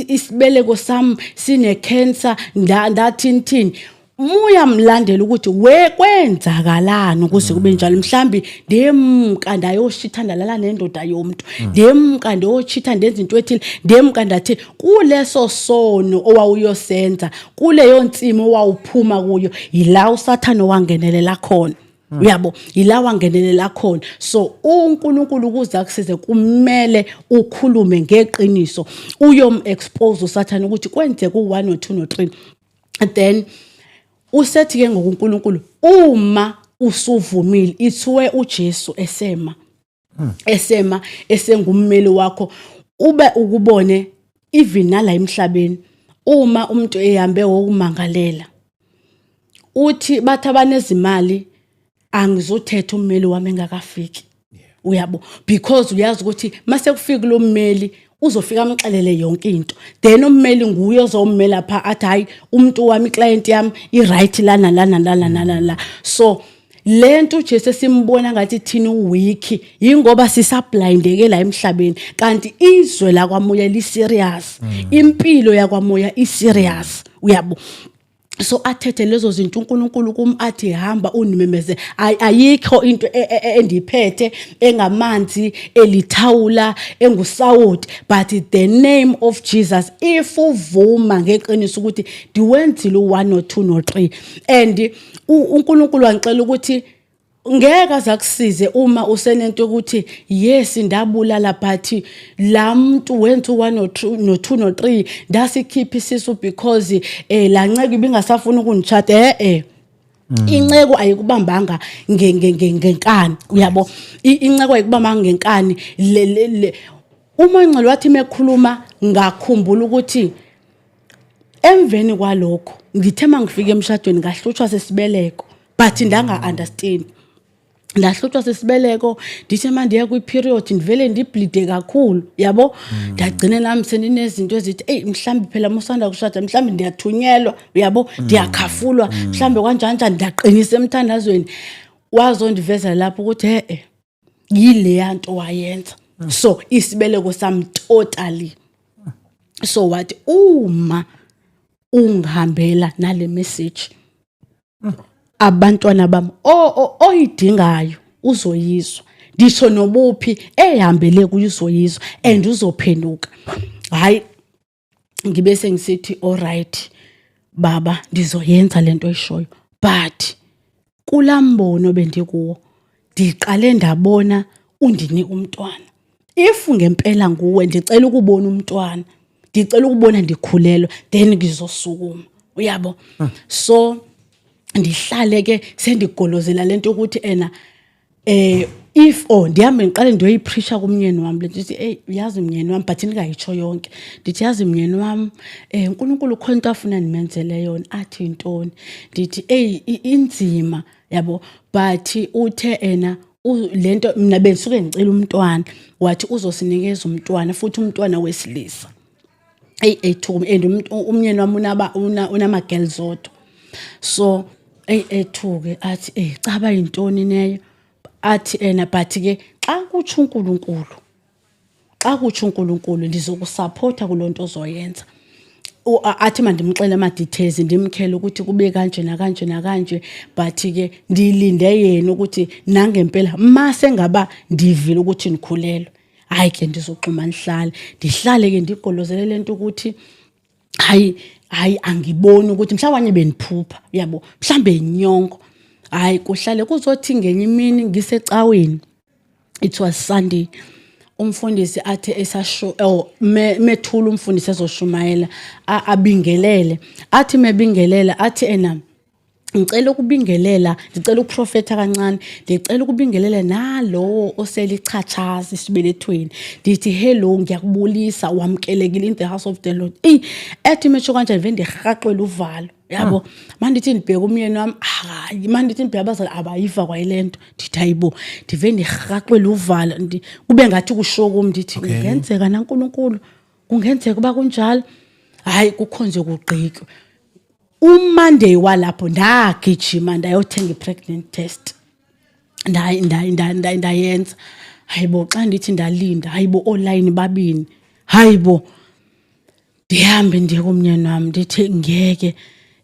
isibeleko sami sine cancer ndathini muya mlandela ukuthi kwenzakalani ukuze kube njalo. Mhlambi ndemka ndayoshithanda lala nendoda yomuntu, ndemka ndochitha ndenza into ethile, ndemka ndathi kuleso sono owawuyosenza, kuleyo ntsimo owawuphuma kuyo, yila uSathane wangenelela khona. Uyabo, yila wangenelela khona. So uNkulunkulu ukuze akusize kumele ukhulume ngeqiniso, uyom-expose uSathane ukuthi kwenzeke u1 no 2 no 3. Then usethi ke ngokuNkulunkulu uma usuvumile ithiwe uJesu esengummeli wakho, ube ukubone even nala emhlabeni uma umuntu ehambe wokumangalela uthi bathi abanezimali angizothetha ummeli wami engakafiki. Uyabo, because uyazi ukuthi mase kufika lo mmeli uzofika amxelele yonke into, then ummeli nguye ozommela lapha athi hayi umuntu wami client yami i-right lana. So lento uJesu simbona ngathi thina uweak ingoba sisablindeke la emhlabeni, kanti izwe la kwamoya li serious, impilo yakwamoya i serious. Uyabo. So athethe lezo zinto uNkulunkulu kumathi hamba unimemeze, ayikho into endiphethe engamanzi elithawula engusawoti, but the name of Jesus. If uvuma ngeqiniso ukuthi ndiwenzile u1 no 2 no 3 and uNkulunkulu wangixela ukuthi ngeke azakusize uma usenento ukuthi yes ndabulala but la muntu wenza u1 no 2 no 3 ndasikhipha isisu because la nceke ibingasafuna ukunitshata. Inceko ayikubambanga ngenkani. Uyabo, inceko ayikubambanga ngenkani. Uma ngcelo wathi mekhuluma ngakhumbula ukuthi emveni kwalokho ngithema ngifike emshadweni ngahlutshwa sesibeleko, but ndanga understand. Lahlutshwa sesibeleko ndithi manje ndiya kwi-period ndivele ndibleede kakhulu, yabo. Ndagcina nami seninezinto ezithi mhlambi phela musanda kushada, mhlambi ndiyathunyelwa, uyabo, ndiyakhafulwa, mhlambi kanjani ndaqinisa emthandazweni. Wazondiveza lapho ukuthi yile yanto wayenza. So isibeleko sami totally. So what uma ungihambela nale message abantwana bami oyidingayo uzoyizwa, ndisho nobuphi ehambele kuyo uzoyizwa and uzophenduka. Hayi ngibe sengisithi alright baba ndizoyenza lento oyishoyo, but kulambono bendikuwo ndiqale ndabona undinika umntwana. If ngempela nguwe ndicela ukubona umntwana, ndicela ukubona ndikhulelwa, then ngizosukuma. Uyabo. So ndihlale ke sendigolozela lento ukuthi if ndihambe ngiqale ndiyoyipreacha kumnyeni wami ndithi uyazi myeni wami but ningayitsho yonke ndithi yazi myeni wami uNkulunkulu khona into afuna nimenzele yona athi intoni ndithi inzima yabo but uthe lento mina benisuke ngicela umntwana wathi uzosinikeza umntwana futhi umntwana wesilisa ethu and umnyeni wami unama girls zodwa so ethuke athi caba intoni neyo athi but ke xa kutsho uNkulunkulu ndizokusupporta kulonto ozoyenza athi mandimxele ama details ndimkhele ukuthi kube kanje nakanje nakanje but ke ndilinde yena ukuthi nangempela mase ngaba ndivile ukuthi nikhulelwe hayi ke ndizoxuma ndihlale ke ndigolozele lento ukuthi hayi angiboni ukuthi mhlawanye beniphupha yabo mhlambe inyongo hayi kuhlale kuzothi ngenye imini ngisecaweni it was Sunday umfundisi athe esasho methula umfundisi ezoshumayela abingelele athi mebingelela athi ngicela ukubingelela ngicela ukuprofeta kancane ngicela ukubingelela nalowo oselichachaza isibelethweni ndithi hello ngiyakubulisa wamkelekile in the house of the Lord ethi mesho kanjani vende rhaqwela uvalo yabo manje ndithi ndibheka umyeni wami hayi manje ndithi ndibheka abazali abayiva kwayilento ndithi hayibo ndivende rhaqwela uvalo kube ngathi kushoku ndithi kungenzeka naNkulunkulu kungenzeka kuba kunjalo hayi kukhonze kugqikwe Monday walapho ndagijima ndayothenga ipregnant test ndayenza hayibo xa ndithi ndalinda hayibo online babini hayibo ndihambe ndiye kumnyeni wami ndithi ngeke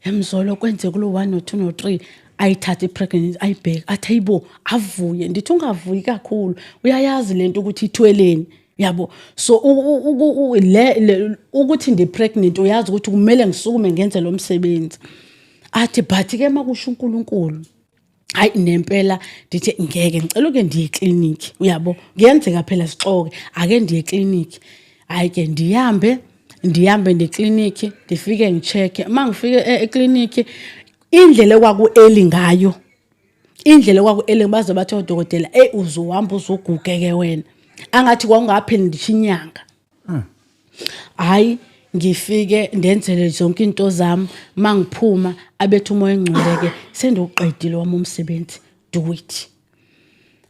emzolo kwenze kulo 1 no 2 no 3 ayithatha ipregnant ayibheka athi hayibo avuye ndithi ungavuyi kakhulu uyayazi lento ukuthi ithweleni yabo so ukuthi ndipregnant uyazi ukuthi kumele ngisukume ngenze lo msebenzi athi but ke makusho uNkulunkulu hayi nempela ndithi ngeke ngicela ke ndiye clinic uyabo ngiyenzeka phela sixoke ake ndiye clinic hayi ke ndihambe ndeclinic ndifike ngicheck mangifike eclinic indlela kwaku-early ngayo baze bathi odokotela uzohamba uzogugeke wena angathi kwakungapheli ndishinyanga hayi ngifike ndenzele zonke into zami mangiphuma abethu umoya engcoleke sendiuqedile wami umsebenzi do it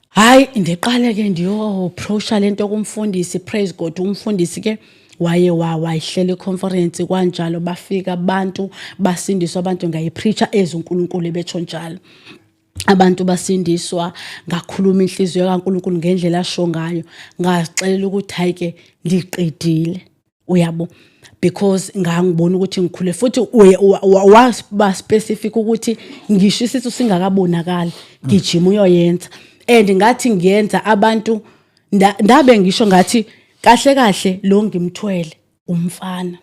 hayi ndiqale ke ndiyoapproacha lento kumfundisi praise God umfundisi ke wayihlela iconference kanjalo bafika abantu basindiswa abantu ngayipreacher ezuNkulunkulu betsho njalo abantu basindiswa ngakhuluma inhliziyo kaNkulunkulu ngendlela asho ngayo ngacela ukuthi hayi ke liqedile uyabo because ngangibona ukuthi ngikhule futhi wa specific ukuthi ngisho isithu singakabonakala gijima uyoyenza and ngathi ngiyenza abantu ndabe ngisho ngathi kahle lo ngimthwele umfana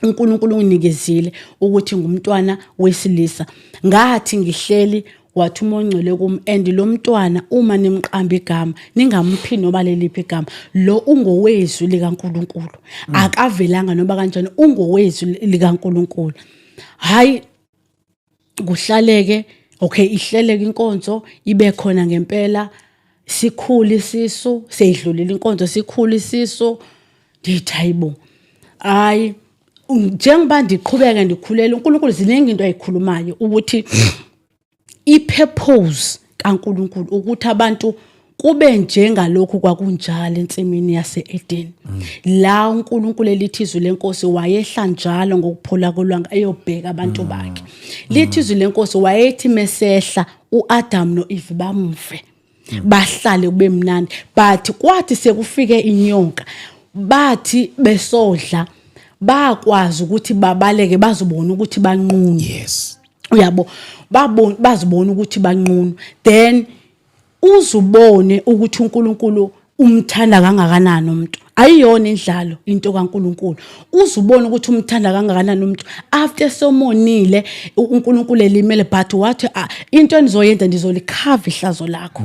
uNkulunkulu unginikezile ukuthi ngumntwana wesilisa ngathi ngihleli wathi uMongcwele kum and lo mntwana uma nimqamba igama ningamphi noba leliphi igama lo ungowezwi likaNkulunkulu akavelanga noba kanjani ungowezwi likaNkulunkulu hayi kuhlaleke okay ihleleke inkonzo ibe khona ngempela sikhulu isisu seyidlulile inkonzo sikhulu isisu ndithi hayibo hayi njengoba ndiqhubeka ndikhulela uNkulunkulu ziningi into ayikhulumayo ukuthi ipurpose kaNkulunkulu ukuthi abantu kube njengalokhu kwakunjalo ensimini yaseEden la uNkulunkulu elithizwe lenkosi wayehla njalo ngokuphola kolwanga eyobheka abantu bakhe lithizwe lenkosi wayethi mesehla uAdam noEve bamve bahlale kube mnandi but kwathi sekufike inyonka bathi besodla bakwazi ukuthi babaleke bazobona ukuthi banqunu yes uyabo bazibona ukuthi banqunu then uzubone ukuthi uNkulunkulu umthanda kangakanani umuntu ayiyona indlalo into kaNkulunkulu uzubone ukuthi umthanda kangakanani umuntu after somonile uNkulunkulu elimele but wathi into enizoyenza ndizolikhava ihlazo lakho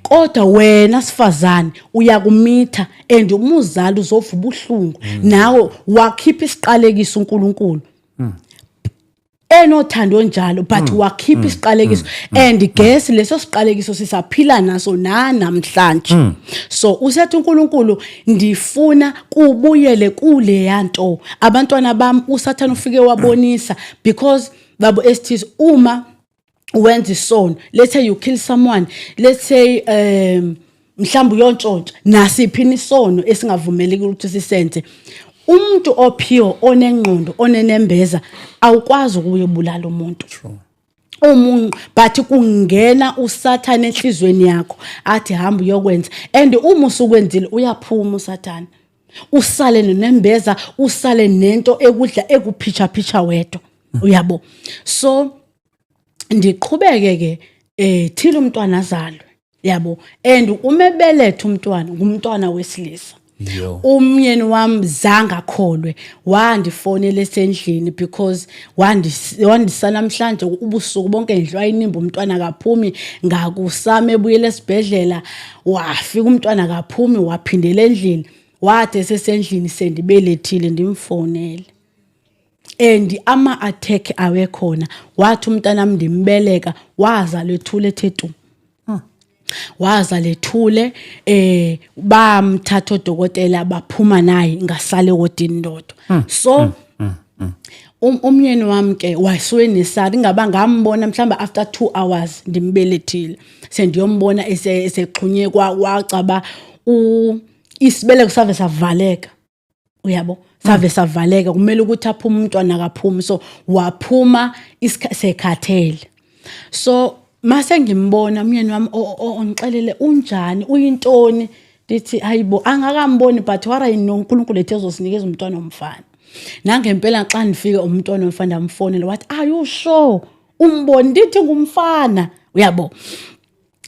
kodwa wena sifazane uyakumitha and umuzali uzovuba ubuhlungu nawe wakhipha isiqalekiso uNkulunkulu enothando njalo but wakhipha isiqalekiso and guess leso siqalekiso sisaphila naso namhlanje. So usethi uNkulunkulu ndifuna kubuyele kule yanto abantwana bami uSathane ufike wabonisa because babo esithize uma wenza isono, let's say you kill someone, let's say mhlawumbe uyontshontsha nasiphini isono esingavumeleki ukuthi sisenze, umuntu ophiyo onengqondo onenembeza awukwazi ukuyebulala umuntu. Umuntu but kungena uSathane enhlizweni yakho athi hamba uyokwenza, and uma usukwenzile uyaphuma uSathane usale nembeza, usale nento ekudla ekuphicha wedwa, uyabo. So ndiqhubeke ke thila umntwana azalwe, yabo, and umebelethe umntwana ngumntwana wesilisa. Umyeni wami zange akholwe, wandifonela esendlini because wandisa namhlanje ubusuku bonke endlu ayinimba umntwana kaphumi, ngakusame ebuyele esibhedlela wafika umntwana kaphumi, waphindela endlini, wathi esendlini sendibelethile ndimfonele and ama-attack awekhona, wathi umntanami ndimbeleka wazalwa ethule ethethu. Wazalwa ethule, bamthatha odokotela baphuma naye ngasale wodini ndodwa. So umyeni wami ke wasuyenesari ingaba ngambona mhlamba after 2 hours ndimbelethile, sendiyombona esexhunye kwacaba isibeleko save savaleka, uyabo, save savaleka, kumele ukuthi aphume umntwana akaphumi, so waphuma isikhathele. So mase ngimbona umyeni wami ongixelele unjani uyintoni, ndithi hayibo angakamboni but wara uNkulunkulu ethi ezosinikeza umntwana omfana. Nangempela xa nifika umntwana omfana ndamfonela wathi are you sure umboni, ndithi ngumfana, uyabo.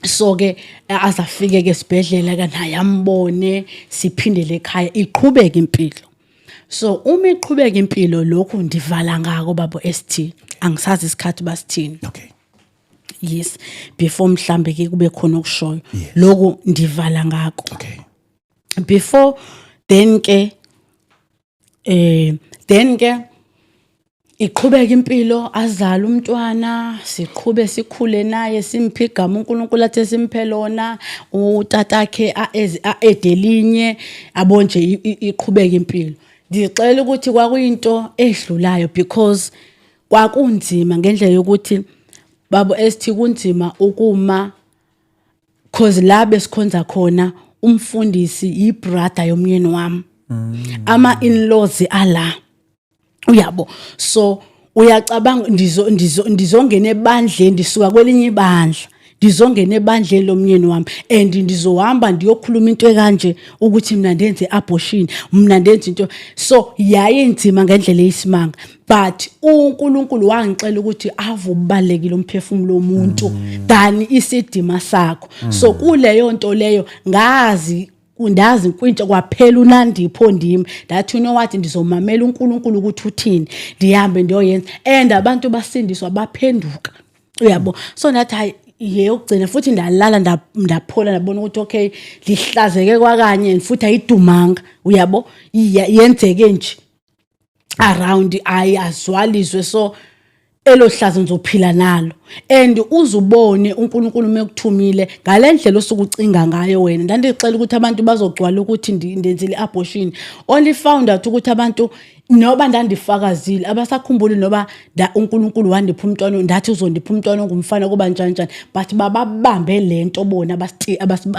So ke azafike ke esibhedlela kana yambone siphindele ekhaya iqhubeka impilo. So uma iqhubeka impilo lokho ndivala ngako babo ST angisazi isikhathi basithini. Okay. Yes, before mhlambe ke kube khona okushoyo lokho ndivala ngako. Okay. Before then ke iqhubeka impilo, azala umntwana, siqhube sikhule naye, simphigama uNkulunkulu athe simphelona, utatakhe edelinye abonje iqhubeka impilo. Ngicela ukuthi kwakuyinto edlulayo because kwakunzima ngendlela yokuthi babo ST kunzima ukuma cause la besikhonza khona umfundisi ibrother yomyeni wami. Ama in-laws ala, uyabo. So uyacabanga ndizongena ebandleni, ndisuka kwelinye ibandla ndizongena ebandleni lomyeni wami and ndizohamba ndiyokhuluma into ekanje ukuthi mina ndenze abortion, mina ndenze into. So yayinzima ngendlela eyisimanga but uNkulunkulu wangixela ukuthi avubalekile umphefumulo womuntu than isidima sakho. So kuleyo nto leyo ndazi kwintsha kwaphela uNandipho ndimi ndathi you know what ndizomamela uNkulunkulu ukuthi uthini, ndihambe ndiyoyenza and abantu basindiswa baphenduka, uyabo. So nathi hayi yeyogcina futhi ndalala ndaphola ndabona ukuthi okay lihlazeke kwakanye futhi ayidumanga, uyabo, yenzeke nje around ayazwalizwe. So elo hlazo ngizophila nalo and uzubone uNkulunkulu mekuthumile ngalendlela osukucinga ngayo wena. Ndandixela ukuthi abantu bazogcwala ukuthi ndenzile abortion, only found out ukuthi abantu noba ndandifakazile abasakhumbuli noba uNkulunkulu wandipha umntwana, ndathi uzondipha umntwana ongumfana kuba njani but babambe lento bona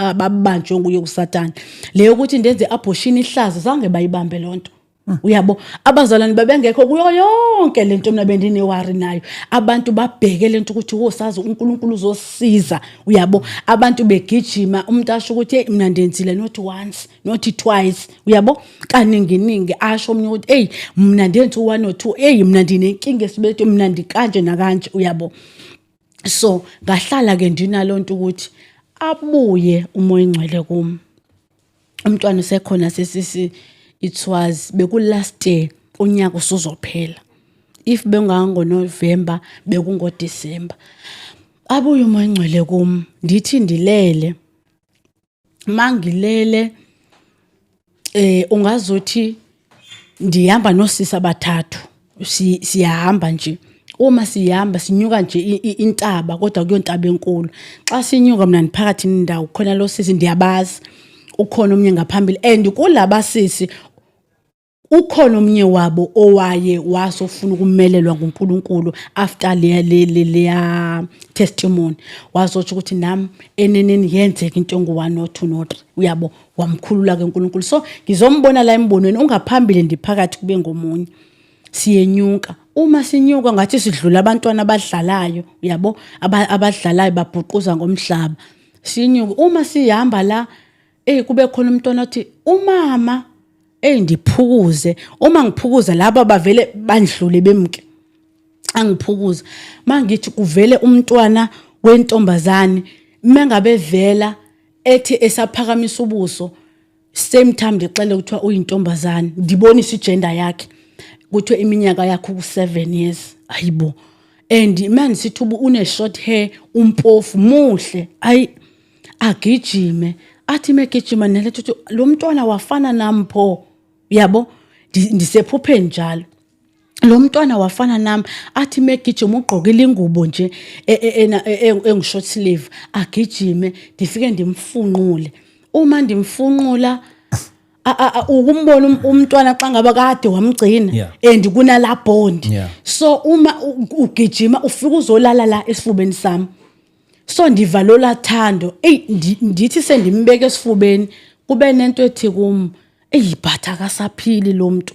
ababanjwe nguye uSathane leyo ukuthi ndenze abortion ihlazo zange bayibambe lonto, uyabo. Abazalwane babengekho kuyo yonke lento mina bendinewari nayo. Abantu babheke lento ukuthi wosazi uNkulunkulu uzosiza, uyabo. Abantu begijima umuntu asho ukuthi mina ndenzile not once not twice, uyabo, kaningi asho omnye ukuthi hey mina ndenze 1 or 2, hey mina ndinenkinga esibethu, mina ndikanje nakanje, uyabo. So ngahlala ke ndinalonto ukuthi abuye umoya ingcwele kimi. Umntwana sekhona sesisi it was bekulast year unyaka usuzophela, if bengango November bekungo December. Abuye umoya ingcwele kimi ndithi ndilele, mangilele ungazothi ndihamba nosisa bathathu siyahamba nje uma sihamba sinyuka nje intaba kodwa kuyontaba enkulu xa sinyuka mina niphakathi nendawo khona lo sisi ndiyabazi ukhona omnye ngaphambili and kulaba sisi ukhona omnye wabo owaye wasofuna ukumelelwa nguNkulunkulu after leya testimony wazothi ukuthi nami eneneni yenzeka into ngo1 no 2 no 3 uyabo wamkhulula ke uNkulunkulu so ngizombona la embonweni ungaphambili ndiphakathi kube ngomunye siyenyuka uma sinyuka ngathi sidlula abantwana abadlalayo uyabo abadlalayo babhuquza ngomhlaba sinyuka uma sihamba la kube khona umntwana othi umama ndiphukuze uma ngiphukuza laba bavele bandlule bemke angiphukuza mangithi kuvele umntwana wentombazane mengabe vela ethi esaphakamisa ubuso same time ndixele ukuthi uyintombazane ndibonisa igender yakhe kuthi iminyaka yakhe ku7 years ayibo and man sithi une short hair umpofu muhle agijime athi megijima nalethi lo mntwana wafana nampho yabo ndisephupheni njalo lo mntwana wafana nami athi megijima ugqokile ingubo nje engishort sleeve agijime ndifike ndimfunqule uma ndimfunqula ukumbona umntwana xa ngaba kade wamgcina and kunala bond so uma ugijima ufika uzolala la esifubeni sami so ndivalola thando ndithi sendimbeke esifubeni kube nento ethi kum eyibhatha kasaphili lo muntu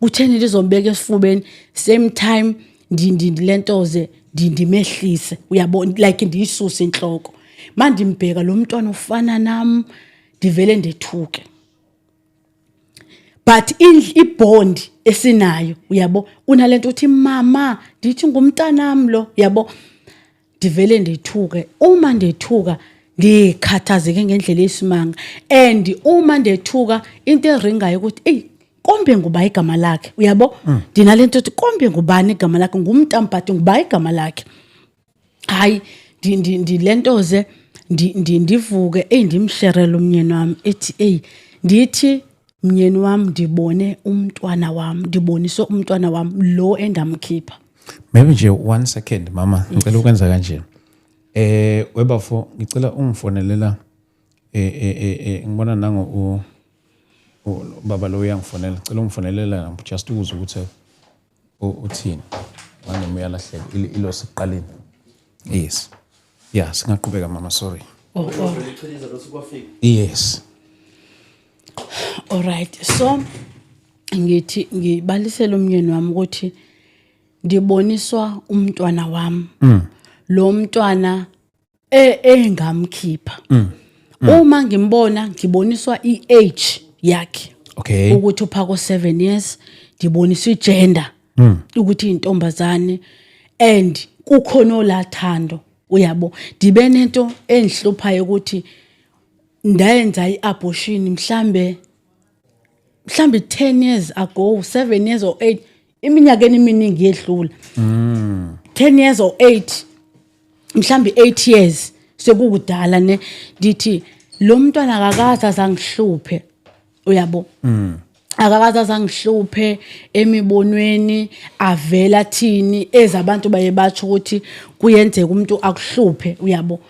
kutheni lizombeka esifubeni same time ndilentoze ndimehlise uyabona like ndiyisuse inhloko manje ndimbheka lo mntwana ufana nami ndivele ndethuke but ibond esinayo uyabo unalento uthi mama ndithi ngumntanami lo yabo ndivele ndethuke uma ndethuka ngikhathazeke ngendlela esimanga and uma ndethuka into eringayo ukuthi kombe nguba igama lakhe uyabo ndinalento uthi kombe ngubani igama lakhe ngumntampati nguba igama lakhe hayi ndilentoze ndivuke ndimsherele umnyeni wami ethi ndithi mnyeni wami ndibone umntwana wami ndiboniswe umntwana wami lo endamkhipha maybe nje 1 second mama ngicela ukwenza kanje webafo ngicela ungifonelela ngibona nango baba lo uyangifonela ngicela ungifonelela just ukuze ukuthi uthini manje uyalahleka ilo siqaleni yes singaqhubeka mama sorry yes all right so ngithi ngibalisela umnyeni wami ukuthi ndiboniswa umntwana wami lo mntwana engamkhipha uma ngimbona ngiboniswa iage yakhe okay ukuthi uphako 7 years ndiboniswa igender ukuthi intombazane and kukhona olathando uyabo ndibe nento enhluphayo ukuthi ndayenza iabortion mhlambe 10 years ago 7 years or 8 iminyaka eminingi yedlula 10 years or 8 mhlambe 8 years sekukudala ne ndithi lo mntwana akakaza azangihluphe uyabo akakaza azangihluphe emibonweni avela thini ezabantu baye bathi ukuthi kuyenzeka umuntu akuhluphe uyabo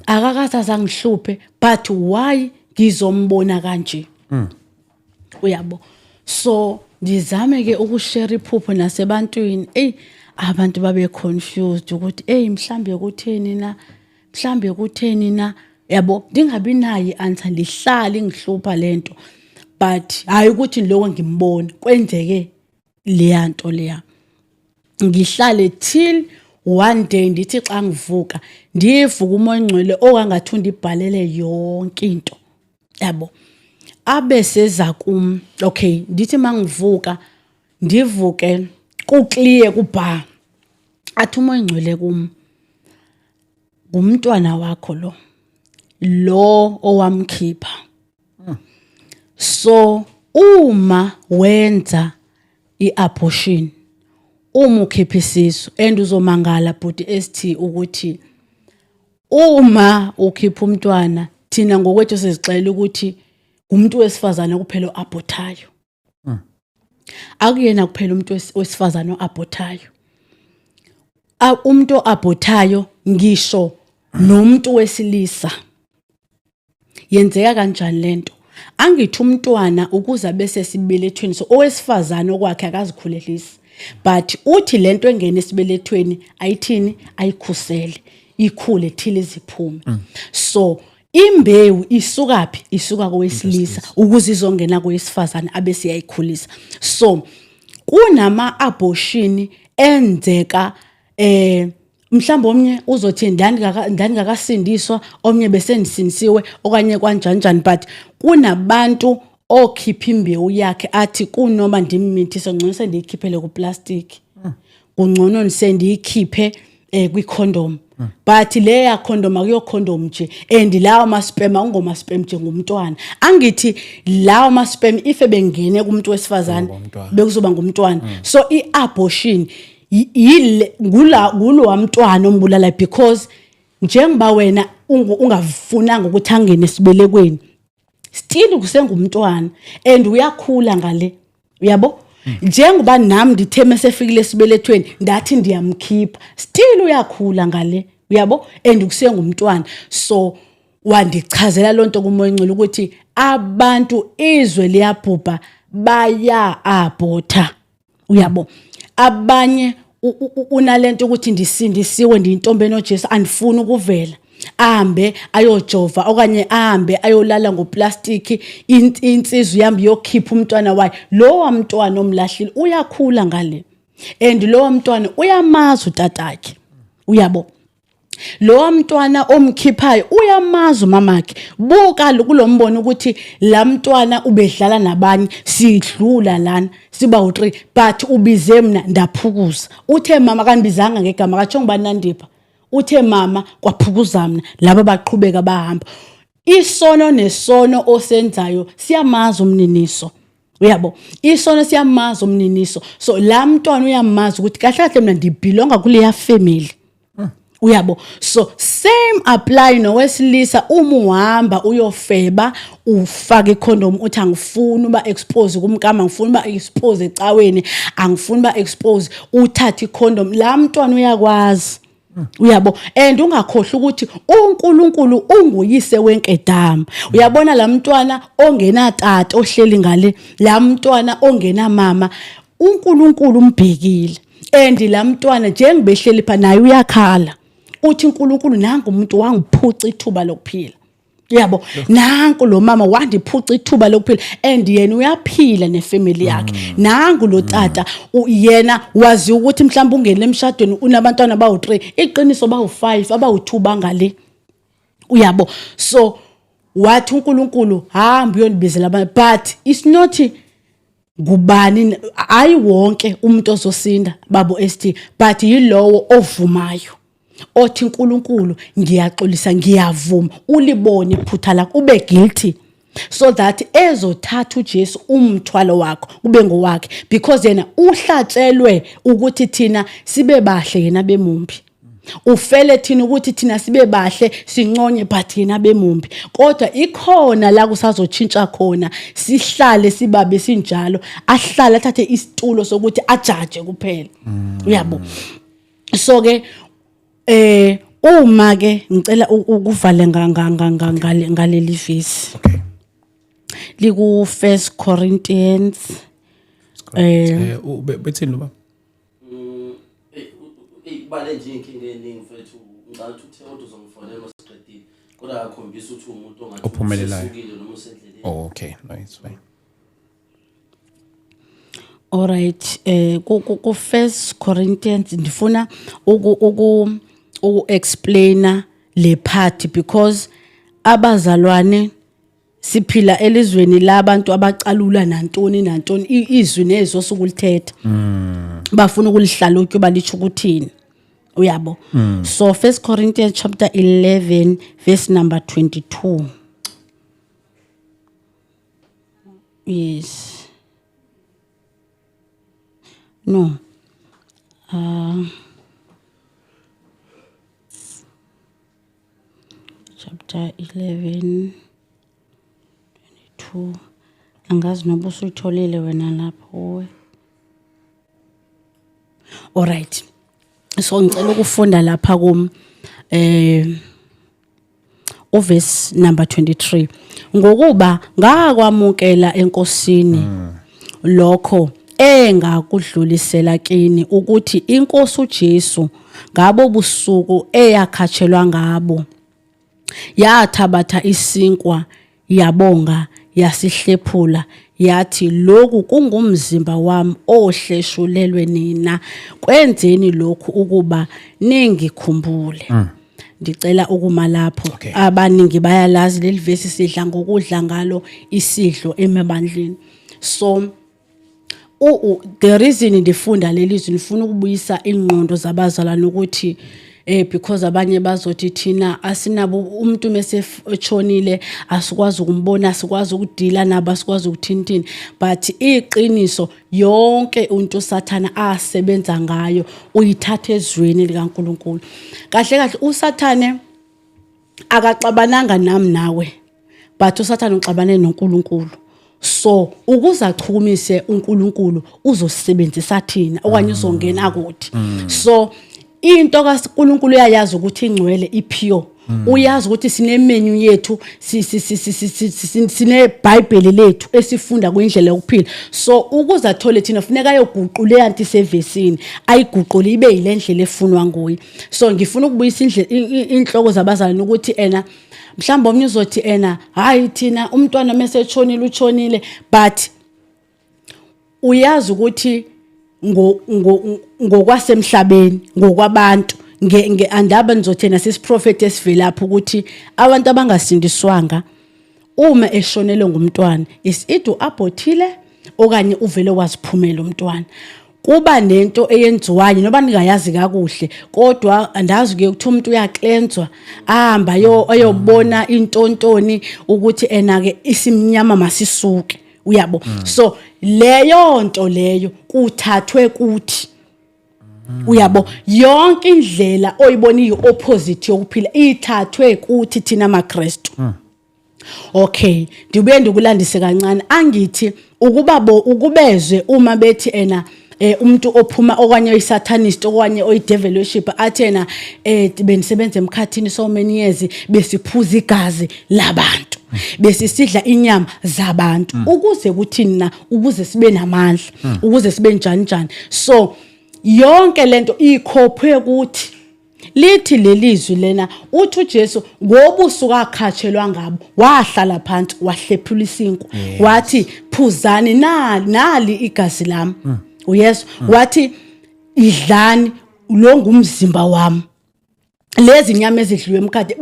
akakaza azangihluphe but why ngizombona kanje uyabo so ndizame ke ukushare iphupho nasebantwini abantu babe confused ukuthi mhlambe kutheni na yabo ndingabi nayi answer lihlali ngihlupha lento but hayi ukuthi lokho ngimbona kwenzeke leyanto leya ngihlale till one day ndithi xa ngivuka ndivuka umoya ngcwele okangathunda ibhalele yonke into yabo abe seza kum okay ndithi mangivuka ndivuke ku clear kubha athi umoya ngcwele kum ngumntwana wakho lo owamkhipha so uma wenza iabortion uma ukhipha isisu and uzomangala bhuti ST ukuthi uma ukhipha umntwana thina ngokwethu sizixela ukuthi umuntu wesifazana kuphela oabortayo akuyena kuphela umuntu wesifazana oabortayo umuntu abhothayo ngisho nomuntu wesilisa yenzeka kanjani lento. Angithi umntwana ukuza bese sibelethweni, so owesifazana okwakhe akazikhulelisi, but uthi lento engene esibelethweni ayithini, ayikhusele, ikhule thile ziphume. So imbewu isukaphi? Isuka kowesilisa ukuze izongena kowesifazana abese yayikhulisa. So kunama abortion enzeka mhlawumbe omnye uzothi ndandingakasindiswa, omnye bese ndisindisiwe okanye kanjani, but kunabantu okhipha imbewu yakhe athi kunoma ndimithise ngcono sendiyikhiphele kuplastic, kungcono sendiyikhiphe kwicondom. But le ya condom akuyo condom nje, and lawo ma-sperm ungoma sperm nje ngumntwana. Angithi lawo ma-sperm ife bengene kumuntu wesifazane bekuzoba ngumntwana. So i-abortion ngulo wamntwana ombulala, because njengoba wena ungafunanga ukuthi angene esibelekweni, still kusengumntwana and uyakhula ngale, uyabo. Njengoba nami ndithe mesefikile esibelethweni ndathi ndiyamkhipha, still uyakhula ngale, uyabo, and kusengumntwana. So wandichazela lonto kumoya ngcwele ukuthi abantu izwe liyabhubha baya abhotha, uyabo. Abanye unalento ukuthi ndisindisiwe, ndiyintombi noJesu, andifuni ukuvela, ahambe ayojova okanye ahambe ayolala ngoplastic, insizwe yami yokhipha umntwana wayo. Lo wamntwana omlahlile uyakhula ngale, and lo wamntwana uyamazi utatakhe, uyabo. Lo mntwana omkhiphayo uyamazi mamakhe. Buka kulombono ukuthi la mntwana ubedlala nabanye, sidlula lana siba u3, but ubize mina ndaphukuza. Uthe mama kanibizanga ngegama, katsho ngibani Nandipha, uthe mama kwaphukuza mina, laba baqhubeka bahamba. Isono nesono osenzayo siyamazi umniniso, uyabo. Isono siyamazi umniniso. So la mntwana uyamazi ukuthi kahle kahle mina ndibelonga kuleya family, uyabo. So same apply nowesilisa. Uma uhamba uyofeba ufake icondom, uthi angifuni uba expose kumkama, angifuni uba expose ecaweni, angifuni uba expose, uthatha icondom, la mntwana uyakwazi, uyabo. And ungakhohlwa ukuthi uNkulunkulu unguyise wenkedama. Uyabona la mntwana ongena tata ohleli ngale, la mntwana ongena mama, uNkulunkulu umbhekile. And la mntwana njengobehleli pha naye uyakhala, uthi uNkulunkulu nangu umuntu wangiphuca ithuba lokuphila, yabo. Nangu lo mama wandiphuca ithuba lokuphila, and yena uyaphila nefamily yakhe. Nangu lo tata yena wazi ukuthi mhlawumbe ungene emshadweni unabantwana bawu3, iqiniso bawu5, abawu2 bangale, uyabo. So wathi uNkulunkulu hamba uyonibizela abantu, but it's not ngubani, ayi wonke umuntu ozosinda babo ST, but yilowo ovumayo, othi uNkulunkulu ngiyaxolisa, ngiyavuma, ulibone iphutha lakho, ube guilty, so that ezothatha uJesu umthwalo wakho ube ngowakhe, because yena uhlatshelwe ukuthi thina sibe bahle yena bemumbi. Ufele thina ukuthi thina sibe bahle sinconye but yena bemumbi. Kodwa ikhona la kusazotshintsha khona, sihlale sibabe sinjalo, ahlale athathe isitulo sokuthi ajaje kuphela, uyabo. So ke uma ke ngicela ukuvale ngaleli vesi. Okay. Liku 1 Corinthians bethini lo? Bale nje inkinga eningi mfethu, ngicathi uthe kodwa uzongifonela masiqedile, kodwa akhombisa ukuthi umuntu ongathi ophumelelayo noma usendleleni. Oh, okay, no, it's fine. All right, ku 1 Corinthians ndifuna uku explainer le part, because abazalwane siphila elizweni labantu abacalula nantoni izwi nezo sokulithetha, bafuna ukulihlalutya balithi ukuthini, uyabo. So 1 Corinthians chapter 11 verse number 22. Yes, no, chapter 11 22. Angazi noba usuyitholile wena lapho. All right. so ngicela ukufunda lapha uverse number 23 ngokuba ngakwamukela enkosini lokho engakudlulisela kini ukuthi inkosi uJesu ngabo busuku eyakhatshelwa ngabo yathabatha isinkwa yabonga yasihlephula yathi lokhu kungumzimba wami ohleshulelwe nina kwenzeni lokhu ukuba ningikhumbule. Ndicela ukuma lapho abaningi bayalazi leli verse sidla ngokudla ngalo isidlo emabandleni. So the reason ndifunda leli izwi ngifuna ukubuyisa ingqondo zabazalwane ukuthi because abanye bazothi thina asinabo umuntu mase echonile asikwazi ukumbona asikwazi ukudila nabo asikwazi ukuthintini but iqiniso yonke umuntu usathana asebenza ngayo uyithatha ezweni likaNkuluNkulu. Kahle kahle usathane akaxabananga nami nawe but usathane uxabane noNkuluNkulu. So ukuzachukumise uNkulunkulu uzosebenzisa thina okanye uzongena kuthi. So into kaNkulunkulu uyayazi ukuthi ingcwele ipure. Uyazi ukuthi sine menu yethu sine Bible lethu esifunda kwindlela yokuphila. So ukuzathole thina funeka ayoguqula leyanti sevesini ayiguqule ibe yilendlela efunwa nguye. So ngifuna ukubuyisa inhloko zabazalwane ukuthi mhlawumbe omnye uzothi hayi thina umntwana mesechonile uchonile but uyazi ukuthi ngokwasemhlabeni ngokwabantu andaba nizothena sisiprofeti esivelapha ukuthi abantu abangasindiswanga uma eshonele ngumntwana isidu abortile okanye uvele waziphumela umntwana. Kuba nento eyenziwayo noba ningayazi kakuhle kodwa andazi ke ukuthi umuntu uyaklenzwa ahamba ayobona intontoni ukuthi ke isimnyama masisuke uyabo. So leyo nto leyo kuthathwe kuthi uyabo yonke indlela oyibona iopposite yokuphila ithathwe kuthi thina maKristu. Okay ndibuye ndikulandise kancane angithi ukubezwe uma bethi umuntu ophuma okanye oyisatanist okanye oyidevil worship athena benisebenza emkhathini so many years besiphuza igazi labantu besisidla inyama zabantu ukuze kuthina ukuze sibe namandla ukuze sibe njani. So yonke lento ikhophwe ukuthi lithi lelizwi lena uthi uJesu ngobusuku akhatshelwa ngabo wahlala phansi wahlephula isinkwa wathi phuzani nali igazi lami. Yes wathi idlani lo ngumzimba wami. Lezi nyama ezidliwe emkhathi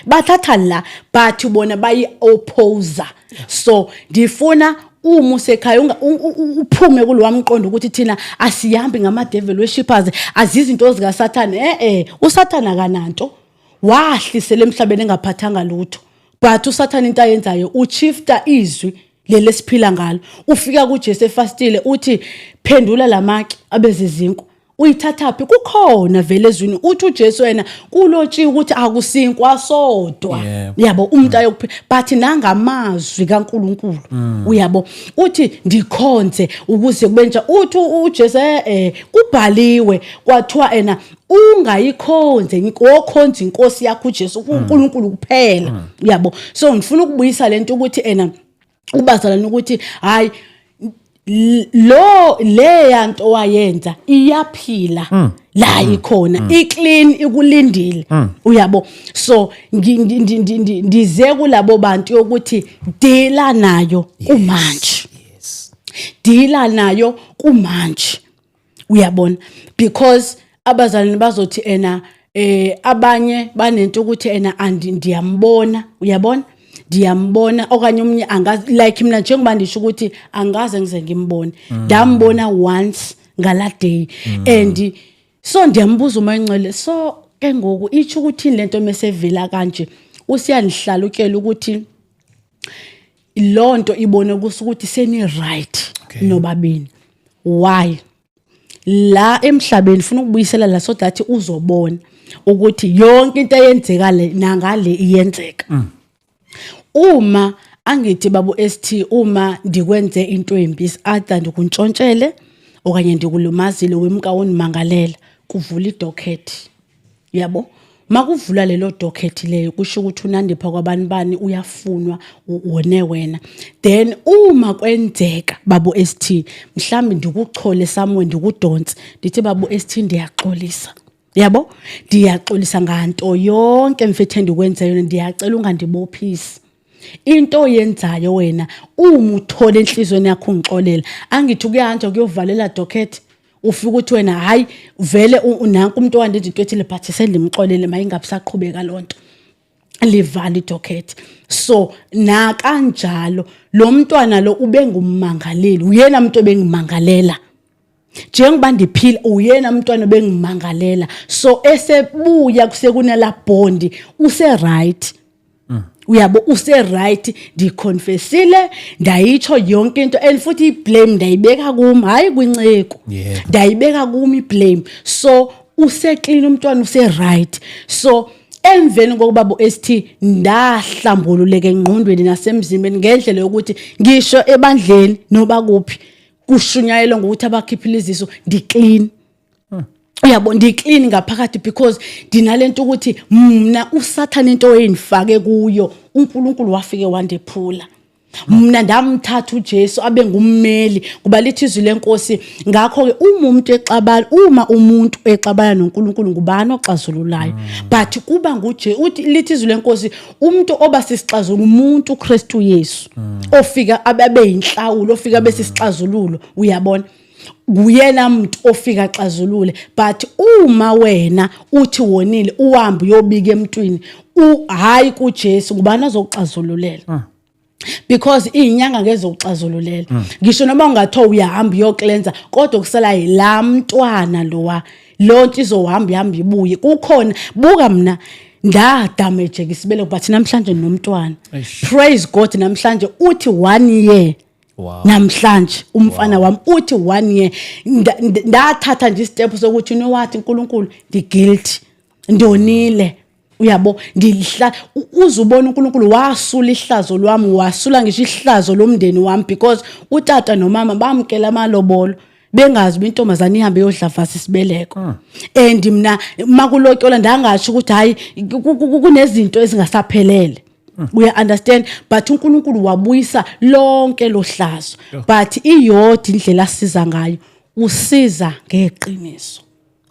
bathatha la bathi bona bayi opposer. So ndifuna uma usekhaya uphume kulowamqondo ukuthi thina asihambi ngama devil worshippers azizinto zika Sathane. Usathana kananto wahlisela emhlabeni engaphathanga lutho but usathana into ayenzayo uchifta izwi lele siphila ngalo. Ufika kuJesu efastile uthi phendula lamaki abezizinko uyithathaphi kukhona vele ezwini uthi uJesu wena kulotshiwe ukuthi akusinkwa sodwa yabo umuntu ayokuphila but nangamazwi kaNkuluNkulu uyabo uthi ndikhonze ukuze kubenja uthi uJesu kubhaliwe kwathiwa ungayikhonze ngokhonza inkosi yakho uJesu uNkulunkulu kuphela uyabo. So ngifuna ukubuyisa lento ukuthi ubazalana ukuthi hayi le yanto wayenza iyaphila la ikhona iclean ikulindile uyabo. So ndize kulabo bantu yokuthi dila nayo kumanje dila nayo kumanje uyabona because abazalwane bazothi abanye banento ukuthi ndiyambona uyabona ndiyambona okanye umunye angazi like mina njengoba ndisho ukuthi angaze ngize ngimbone ndambona once ngala day and so ndiyambuza uMancele so ke ngoku ithi ukuthi lento mesevela kanje usiyanihlalukhela ukuthi lonto ibone ukuthi seni right nobabini why la emhlabeni ufuna ukubuyisela la so that uzobona ukuthi yonke into eyenzeka le nangale iyenzeka. Uma angithi babu ST uma ndikwenze into embi other ndikuntshontshele okanye ndikulumazile wemka wonimangalela kuvula idocket yabo makuvula lelo docket leyo kusho ukuthi uNandipha kwabanibani uyafunwa wone wena then uma kwenzeka babo ST mhlambi ndikuchole somewhere ndikudonse ndithi babo ST ndiyaxolisa yabo ndiyaxolisa nganto yonke mfethu endikwenza yona ndiyacela ungandibophisi into oyenzayo wena uma uthola enhlizweni yakho ungixolela angithi kuyahanja kuyovalela docket ufika ukuthi wena hayi vele unanku umuntu owandenza into ethile but sendimxolele mayingabisaqhubeka lonto livali docket so na kanjalo lo mntwana lo ube ngummangaleli uyena umuntu obengimangalela njengoba ndiphila uyena umntwana bengimangalela so esebuya kusekunala bondi use right uyabo use right ndiconfessile ndayitsho yonke into and futhi iblame ndayibeka kimi hayi kwinceko ndayibeka kimi iblame so use clean umntwana use right so emveni kokuba bo ST ndahlambululeke engqondweni nasemzimbeni ngendlela yokuthi ngisho ebandleni noba kuphi kushunyayelwa ngokuthi abakhiphiliziso ndiclean uyabo ndiclean ngaphakathi because dinalento ukuthi mina uSathane into oyinifake kuyo uNkulunkulu wafike wandephula mina ndamthatha uJesu abe ngummeli kuba lithi izwi lenkosi ngakho ke uma umuntu exabana noNkulunkulu ngubani oxazululayo but kuba nguJesu uthi lithi izwi lenkosi umuntu oba sisixazululo umuntu uKristu Yesu ofika abe yinhlawulo ofika bese sixazululo uyabona kuyena umuntu ofika xazulule but uma wena uthi wonile uhambe uyobika emntwini hayi kuJesu ngubani azokuxazululela because inyanga ngezokuxazululela ngisho noma ungathiwa uyahamba uyoklenza kodwa kusala yila mntwana lonke izohamba ibuye kukhona buka mina ndadamage isibele but namhlanje nomntwana praise God namhlanje uthi 1 year namhlanje umfana wami uthi 1 year ndathatha nje step sokuthi you know what uNkulunkulu ndi-guilty ndonile uyabo ndihla uzubona uNkulunkulu wasula ihlazo lwami wasula ngisho ihlazo lomndeni wami because utata nomama bamkela amalobolo bengazi intombazana ihambe yodlavasa isibeleko and mina makulotshola ndangasho ukuthi hayi kunezinto ezingasaphelele we understand but uNkulunkulu wabuyisa lonke lohlazo but iyodwa indlela asiza ngayo usiza ngeqiniso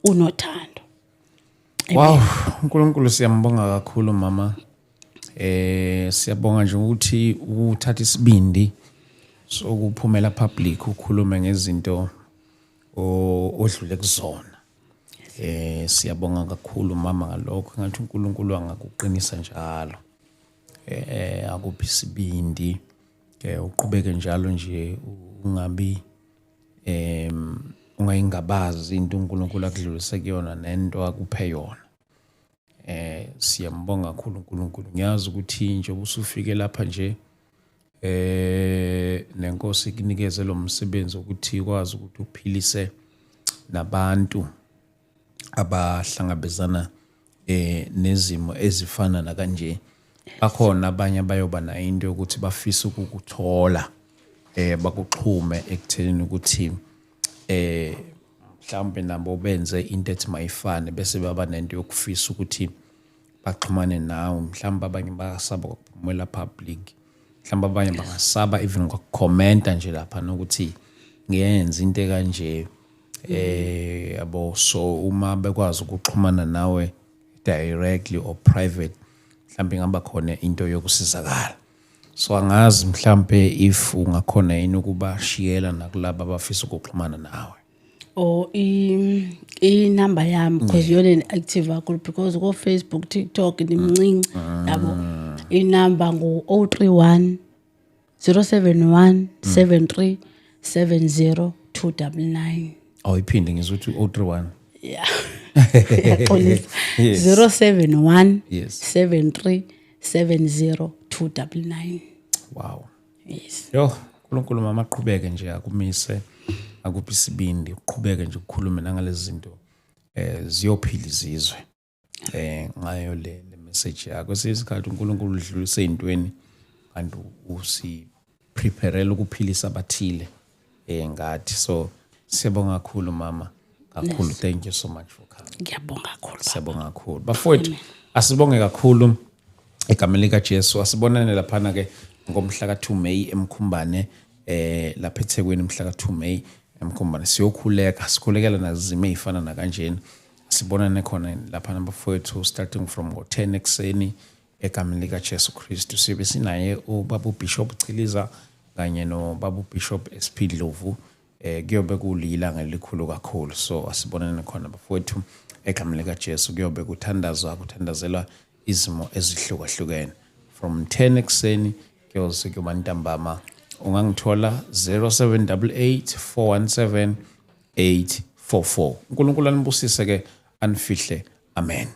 unothando. Wow, uNkulunkulu siyambonga kakhulu mama. Siyabonga nje ukuthi uthatha isibindi sokuphumela public ukhulume ngezinto odlule kuzona. Siyabonga kakhulu mama ngalokho ngathi uNkulunkulu angakuqinisa njalo. Akuphi isibindi uqhubeke njalo nje ungabi ungayingabazi into uNkulunkulu akudlulisa kuyona nento akuphe yona. Siyambonga kakhulu uNkulunkulu. Ngiyazi ukuthi nje usufike lapha nje nenkosi ikunikeze lo msebenzi ukuthi ikwazi ukuthi uphilise nabantu abahlangabezana nezimo ezifana na kanje. Bakhona abanye bayoba na into ukuthi bafisa ukukuthola bakuxhume ekutheleni ukuthi mhlawumbe nabo benze into ethi mayifane bese baba nento yokufisa ukuthi baxhumane nawe. Mhlawumbe abanye basaba ukuphumela public, mhlawumbe abanye bangasaba even ngokukhomenta nje lapha nokuthi ngiyenza into kanje yabo. So uma bekwazi ukuxhumana nawe directly or private mhlawumbe ngaba khona into yokusizakala. So angazi mhlawumbe if ungakhona yini ukuba shiyela nakulabo abafisa ukuxhumana nawe. Number yami because yona active kakhulu because go Facebook TikTok ndimncinci yabo. Number ngo 031 071 73 70 299. Iphinde ngizothi 031 yeah 071 73 70 299. Wow. Yes. Yo uNkulunkulu mama aqhubeke nje akumise akuphi isibindi uqhubeke nje ukukhuluma nangalezi zinto ziyophila izizwe ngayo le message yakho. Sesikhathi uNkulunkulu udlulise ezintweni kanti usi preparela ukuphilisa abathile ngathi. So siyabonga kakhulu mama kakhulu. Thank you so much for coming. Ngiyabonga kakhulu. Siyabonga kakhulu bafowethu, asibonge kakhulu egameni lika Jesu. Asibonane laphana ke ngomhla ka2 May eMkhumbane, lapha eThekwini mhla ka2 May eMkhumbane. Siyokhuleka, sikhulekela nazimo ezifana na kanjeni. Sibonane khona lapha bafowethu starting from 10 ekseni egameni lika Jesu Kristu. Sibe sinaye ubaba uBishop Chiliza kanye no baba uBishop SP Dlovu. Kuyobe kulilanga elikhulu kakhulu, so asibonane khona bafowethu egameni lika Jesu. Kuyobe kuthandazelwa izimo ezihlukahlukene from 10 ekseni kuyoze kuba ntambama. Ungangithola 0788 417 844. uNkulunkulu anibusise ke anifihle. Amen.